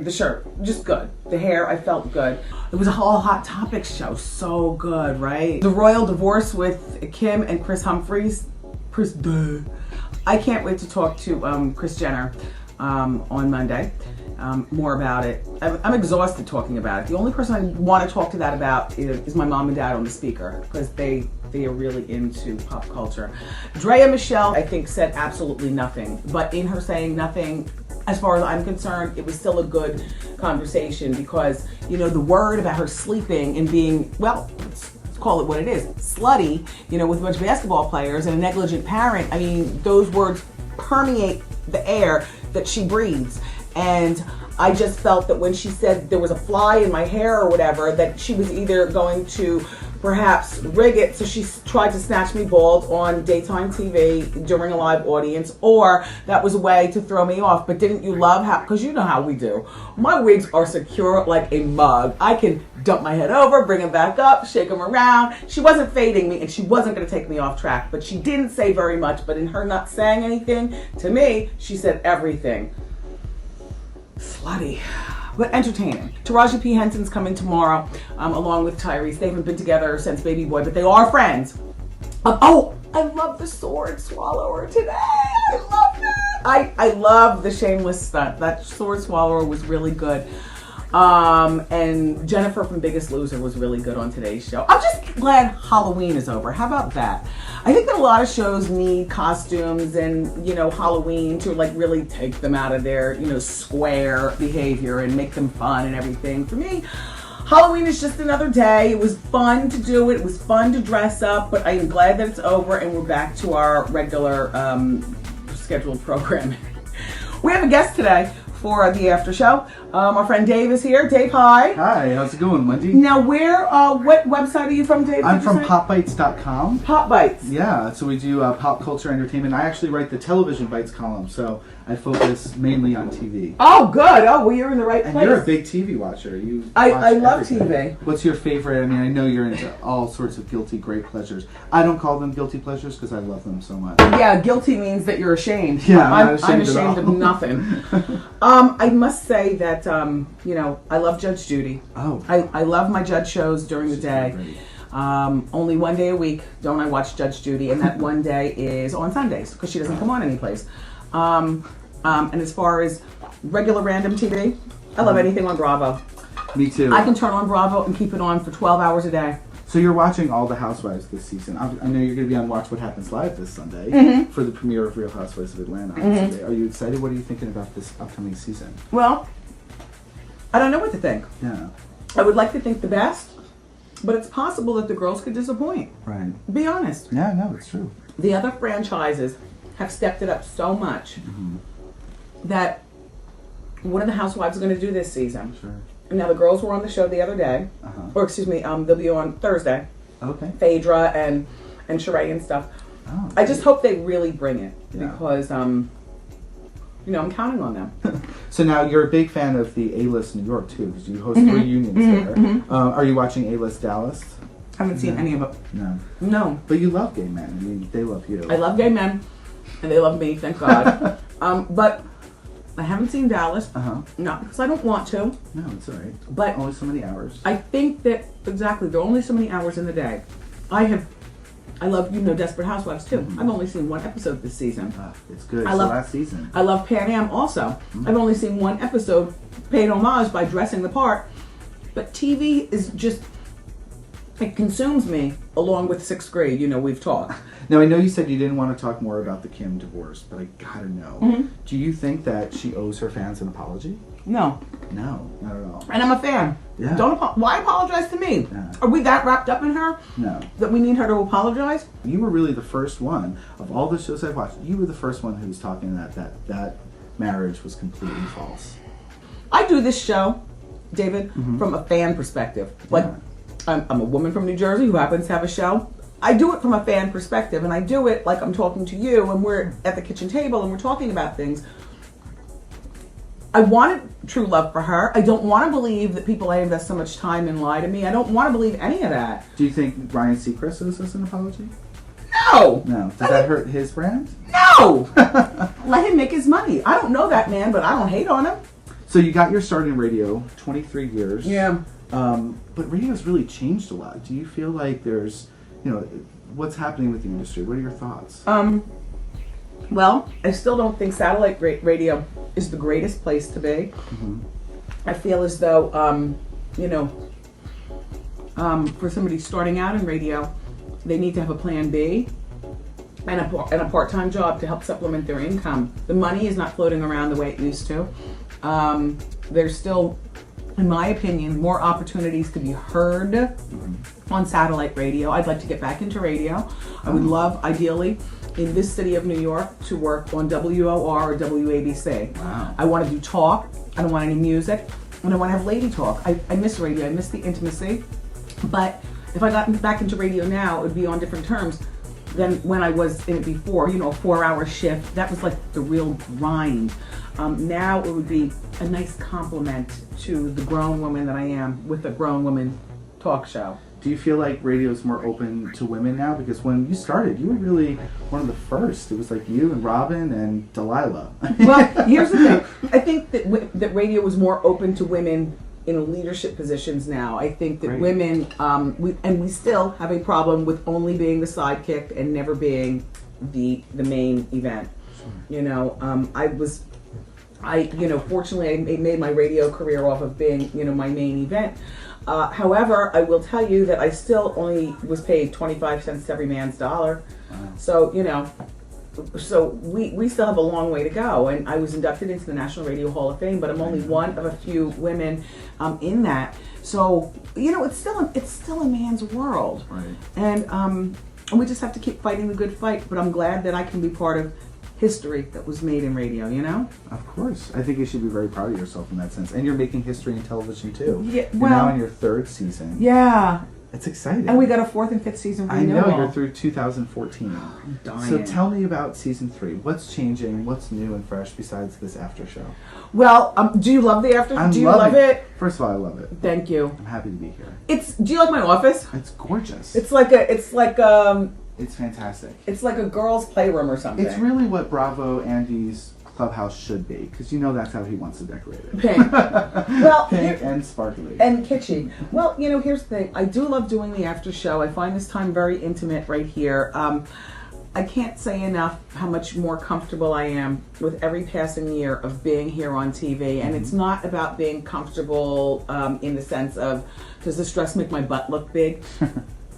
A: the shirt, just good. The hair, I felt good. It was a whole Hot Topics show, so good, right? The royal divorce with Kim and Chris Humphries. I can't wait to talk to Kris Jenner on Monday. More about it. I'm exhausted talking about it. The only person I want to talk to that about is my mom and dad on the speaker because they are really into pop culture. Drea Michelle, I think, said absolutely nothing. But in her saying nothing, as far as I'm concerned, it was still a good conversation because, you know, the word about her sleeping and being, well, let's call it what it is, slutty, you know, with a bunch of basketball players and a negligent parent. I mean, those words permeate the air that she breathes. And I just felt that when she said there was a fly in my hair or whatever, that she was either going to perhaps rig it so she tried to snatch me bald on daytime TV during a live audience, or that was a way to throw me off. But didn't you love how, because you know how we do, my wigs are secure like a mug. I can dump my head over, bring them back up, shake them around. She wasn't fading me and she wasn't going to take me off track, but she didn't say very much. But in her not saying anything, to me, she said everything. Slutty, but entertaining. Taraji P. Henson's coming tomorrow, along with Tyrese. They haven't been together since Baby Boy, but they are friends. Oh, I love the sword swallower today. I love that. I love the shameless stunt. That sword swallower was really good. And Jennifer from Biggest Loser was really good on today's show. I'm just glad Halloween is over. How about that? I think that a lot of shows need costumes and, you know, Halloween to like really take them out of their, you know, square behavior and make them fun and everything. For me, Halloween is just another day. It was fun to do it. It was fun to dress up, but I am glad that it's over and we're back to our regular scheduled programming. We have a guest today for the after show. Our friend Dave is here. Dave, hi.
I: Hi, how's it going, Wendy?
A: Now, what website are you from, Dave?
I: I'm from popbites.com.
A: Pop Bites.
I: Yeah, so we do pop culture entertainment. I actually write the television bites column, so I focus mainly on TV.
A: Oh, good. Oh, well, you're in the right place.
I: And you're a big TV watcher.
A: I love
I: everything.
A: TV.
I: What's your favorite? I mean, I know you're into all sorts of guilty great pleasures. I don't call them guilty pleasures because I love them so much.
A: Yeah, guilty means that you're ashamed.
I: Yeah,
A: I'm
I: not
A: ashamed of nothing. I must say that, you know, I love Judge Judy.
I: Oh.
A: I love my judge shows during the day. Only one day a week don't I watch Judge Judy, and that one day is on Sundays because she doesn't come on anyplace. And as far as regular random TV, I love anything on Bravo.
I: Me too.
A: I can turn on Bravo and keep it on for 12 hours a day.
I: So you're watching all the Housewives this season. I know you're going to be on Watch What Happens Live this Sunday for the premiere of Real Housewives of Atlanta on Sunday. Are you excited? What are you thinking about this upcoming season?
A: Well, I don't know what to think.
I: Yeah.
A: I would like to think the best, but it's possible that the girls could disappoint.
I: Right.
A: Be honest.
I: Yeah, no, it's true.
A: The other franchises have stepped it up so much that what are the Housewives going to do this season?
I: Sure.
A: Now, the girls were on the show the other day, or excuse me, they'll be on Thursday.
I: Okay.
A: Phaedra and Sheree and stuff.
I: Oh,
A: I just hope they really bring it
I: Yeah.
A: because, I'm counting on them.
I: So now you're a big fan of the A-List New York too, because you host reunions there. Are you watching A-List Dallas?
A: Haven't seen any of it.
I: No.
A: No.
I: But you love gay men. I mean, they love you.
A: I love gay men, and they love me, thank God. But I haven't seen Dallas. Not because I don't want to.
I: No, it's all right.
A: But
I: only so many hours.
A: I think that, exactly, there are only so many hours in the day. I love, Desperate Housewives too. I've only seen one episode this season.
I: It's good.
A: I
I: It's
A: love-
I: the last season.
A: I love Pan Am also. I've only seen one episode, paid homage by dressing the part. But TV is just, it consumes me along with sixth grade. We've talked.
I: Now, I know you said you didn't want to talk more about the Kim divorce, but I gotta know. Do you think that she owes her fans an apology?
A: No.
I: No, not at all.
A: And I'm a fan.
I: Yeah.
A: Why apologize to me?
I: Yeah.
A: Are we that wrapped up in her
I: No.
A: that we need her to apologize?
I: You were really the first one of all the shows I've watched. You were the first one who was talking that marriage was completely false.
A: I do this show, David, from a fan perspective. Like, I'm a woman from New Jersey who happens to have a show. I do it from a fan perspective, and I do it like I'm talking to you, and we're at the kitchen table, and we're talking about things. I wanted true love for her. I don't want to believe that people I invest so much time in lie to me. I don't want to believe any of that.
I: Do you think Ryan Seacrest owes us an apology?
A: No!
I: No. Does that hurt his brand?
A: No! Let him make his money. I don't know that man, but I don't hate on him.
I: So you got your start in radio, 23 years.
A: Yeah.
I: But radio's really changed a lot. Do you feel like there's, what's happening with the industry? What are your thoughts?
A: Well, I still don't think satellite radio is the greatest place to be. I feel as though, for somebody starting out in radio, they need to have a plan B and a part-time job to help supplement their income. The money is not floating around the way it used to. There's still, in my opinion, more opportunities to be heard on satellite radio. I'd like to get back into radio. I would love, ideally, in this city of New York, to work on WOR or WABC.
I: Wow.
A: I want to do talk. I don't want any music. And I want to have lady talk. I miss radio. I miss the intimacy. But if I got back into radio now, it would be on different terms than when I was in it before. A 4-hour shift. That was like the real grind. Now it would be a nice compliment to the grown woman that I am with a grown woman talk show.
I: Do you feel like radio is more open to women now? Because when you started, you were really one of the first. It was like you and Robin and Delilah.
A: Well, here's the thing. I think that radio was more open to women in leadership positions now. I think that
I: Right.
A: women, we still have a problem with only being the sidekick and never being the main event. Fortunately, I made my radio career off of being, my main event. However, I will tell you that I still only was paid 25 cents to every man's dollar. So, we still have a long way to go. And I was inducted into the National Radio Hall of Fame, but I'm only one of a few women in that. So, it's still a man's world.
I: Right.
A: And we just have to keep fighting the good fight. But I'm glad that I can be part of history that was made in radio,
I: Of course. I think you should be very proud of yourself in that sense. And you're making history in television too.
A: Yeah,
I: You're now in your 3rd season.
A: Yeah.
I: It's exciting.
A: And we got a 4th and 5th season
I: I know,
A: renewal.
I: you're through 2014.
A: I'm dying.
I: So tell me about season 3. What's changing? What's new and fresh besides this after show?
A: Well, do you love the after? Do you love
I: loving
A: it?
I: First of all, I love it.
A: Thank you.
I: I'm happy to be here.
A: Do you like my office?
I: It's gorgeous.
A: It's like
I: It's fantastic.
A: it's like a girl's playroom or something.
I: It's really what Bravo Andy's Clubhouse should be? Because you know that's how he wants to decorate it.
A: Pink. Well,
I: Pink and sparkly.
A: and kitschy. Well, here's the thing. I do love doing the after show. I find this time very intimate right here. I can't say enough how much more comfortable I am with every passing year of being here on TV. And it's not about being comfortable in the sense of, does this dress make my butt look big?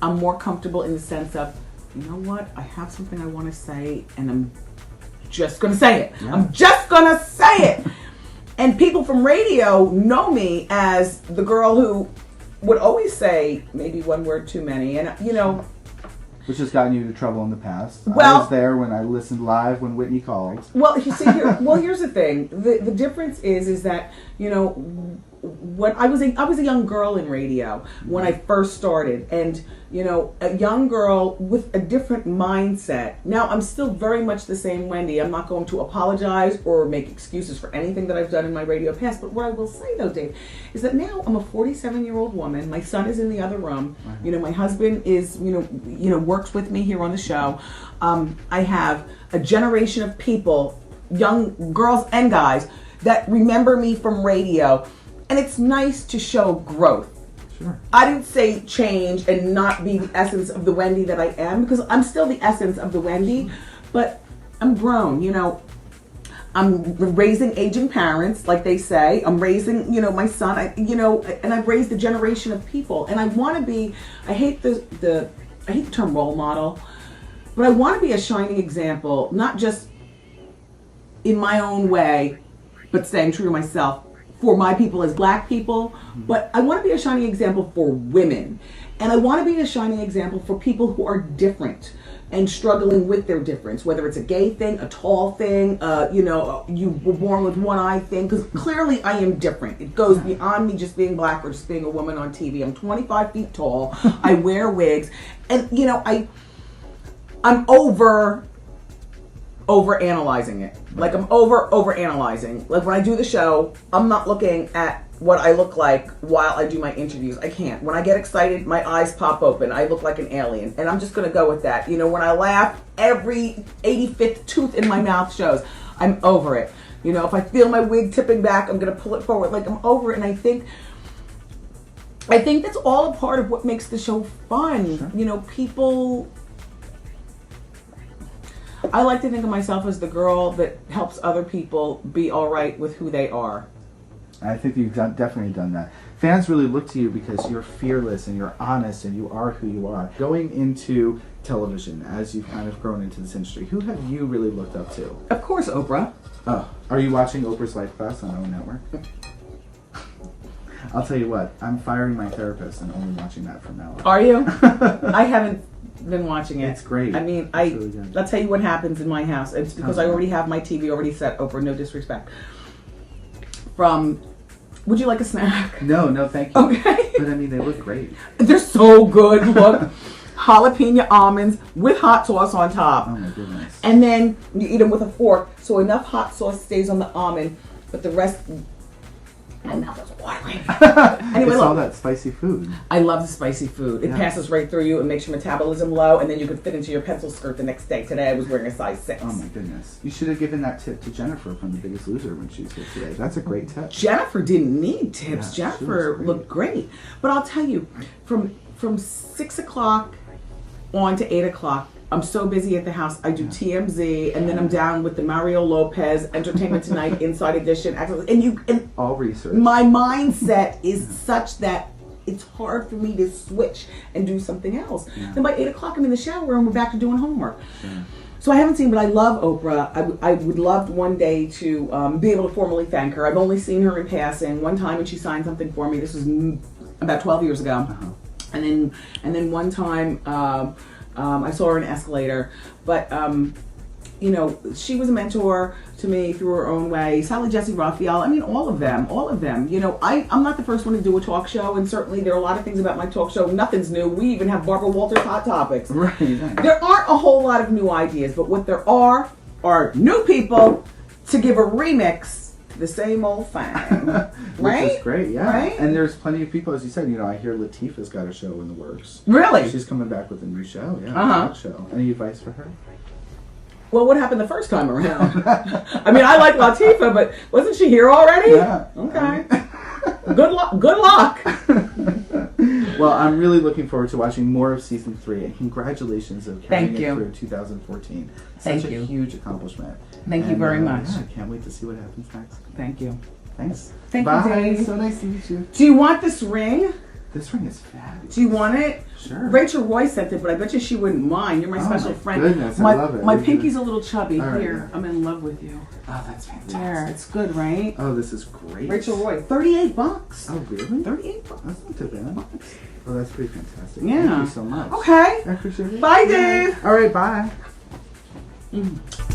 A: I'm more comfortable in the sense of, you know what? I have something I want to say, and I'm just going to say it.
I: Yeah.
A: I'm just going to say it. And people from radio know me as the girl who would always say maybe one word too many. And,
I: Which has gotten you into trouble in the past.
A: Well,
I: I was there when I listened live when Whitney called.
A: Well, you see, here's the thing. The difference is that, when I was a young girl in radio when I first started, and a young girl with a different mindset. Now I'm still very much the same Wendy. I'm not going to apologize or make excuses for anything that I've done in my radio past. But what I will say though, Dave, is that now I'm a 47-year-old woman. My son is in the other room. My husband is works with me here on the show. I have a generation of people, young girls and guys, that remember me from radio. And it's nice to show growth.
I: Sure.
A: I didn't say change and not be the essence of the Wendy that I am, because I'm still the essence of the Wendy, but I'm grown, I'm raising aging parents, like they say. I'm raising, my son, and I've raised a generation of people. And I want to be, I hate the term role model, but I want to be a shining example, not just in my own way, but staying true to myself, for my people as black people, but I want to be a shining example for women. And I want to be a shining example for people who are different and struggling with their difference, whether it's a gay thing, a tall thing, you were born with one eye thing, because clearly I am different. It goes beyond me just being black or just being a woman on TV. I'm 25 feet tall, I wear wigs, and I'm over analyzing it. Like I'm over analyzing. Like when I do the show, I'm not looking at what I look like while I do my interviews. I can't. When I get excited, my eyes pop open. I look like an alien. And I'm just gonna go with that. When I laugh, every 85th tooth in my mouth shows. I'm over it. If I feel my wig tipping back, I'm gonna pull it forward. Like I'm over it. And I think that's all a part of what makes the show fun.
I: Sure.
A: People, I like to think of myself as the girl that helps other people be all right with who they are.
I: I think you've definitely done that. Fans really look to you because you're fearless and you're honest and you are who you are. Going into television, as you've kind of grown into this industry, who have you really looked up to?
A: Of course, Oprah.
I: Oh, are you watching Oprah's Life Class on O Network? I'll tell you what, I'm firing my therapist and only watching that from now on.
A: Are you? I haven't been watching it.
I: It's great.
A: I mean,
I: It's really good.
A: I'll tell you what happens in my house. It's because I already have my TV already set, Oprah, no disrespect. Would you like a snack?
I: No, thank you.
A: Okay.
I: But I mean, they look great.
A: They're so good. Look, jalapeno almonds with hot sauce on top.
I: Oh my goodness.
A: And then you eat them with a fork, so enough hot sauce stays on the almond, but the rest, my mouth is watering. Anyway,
I: It's all
A: look,
I: that spicy food.
A: I love the spicy food. It passes right through you. It makes your metabolism low, and then you can fit into your pencil skirt the next day. Today I was wearing a size 6.
I: Oh my goodness. You should have given that tip to Jennifer from The Biggest Loser when she was here today. That's a great tip.
A: Jennifer didn't need tips.
I: Yeah,
A: Jennifer looked great. But I'll tell you, from 6 o'clock on to 8 o'clock, I'm so busy at the house. I do TMZ, and then I'm down with the Mario Lopez Entertainment Tonight Inside Edition. And
I: All research.
A: my mindset is such that it's hard for me to switch and do something else.
I: Yeah.
A: Then by 8 o'clock, I'm in the shower and we're back to doing homework.
I: Yeah.
A: So I haven't seen, but I love Oprah. I would love one day to be able to formally thank her. I've only seen her in passing one time, and she signed something for me. This was about 12 years ago.
I: Uh-huh.
A: And then one time I saw her in an escalator. But she was a mentor to me through her own way. Sally Jesse Raphael, I mean, all of them. I'm not the first one to do a talk show, and certainly there are a lot of things about my talk show. Nothing's new. We even have Barbara Walters Hot Topics.
I: Right.
A: There aren't a whole lot of new ideas, but what there are new people to give a remix to the same old thing. Right?
I: Which is great, yeah.
A: Right?
I: And there's plenty of people, as you said, I hear Latifah's got a show in the works.
A: Really?
I: She's coming back with a new show, yeah.
A: Uh-huh.
I: A talk show. Any advice for her?
A: Well, what happened the first time around? I mean, I like Latifah, but wasn't she here already?
I: Yeah.
A: Okay. Good luck. Good luck.
I: Well, I'm really looking forward to watching more of season 3, and congratulations on carrying
A: Thank
I: it
A: you.
I: through 2014.
A: Thank
I: Such
A: you.
I: a huge accomplishment.
A: Thank you very much.
I: Yeah, I can't wait to see what happens next.
A: Thank you.
I: Thanks.
A: Thank you,
I: Bye.
A: Dave.
I: So nice to meet you.
A: Do you want this ring?
I: This ring is fabulous.
A: Do you want it?
I: Sure.
A: Rachel Roy sent it, but I bet you she wouldn't mind. You're my
I: Oh,
A: special
I: my
A: friend.
I: goodness, I
A: my,
I: love it.
A: My
I: Look at
A: pinky's
I: it.
A: a little chubby.
I: All right,
A: Here,
I: yeah.
A: I'm in love with you.
I: Oh, that's fantastic.
A: There, it's good, right?
I: Oh, this is great.
A: Rachel Roy, $38.
I: Oh, really?
A: $38.
I: That's not too bad. Oh, that's pretty fantastic.
A: Yeah.
I: Thank you so much.
A: Okay.
I: I appreciate it.
A: Bye,
I: Yeah.
A: Dave.
I: All right, bye.
A: Mm.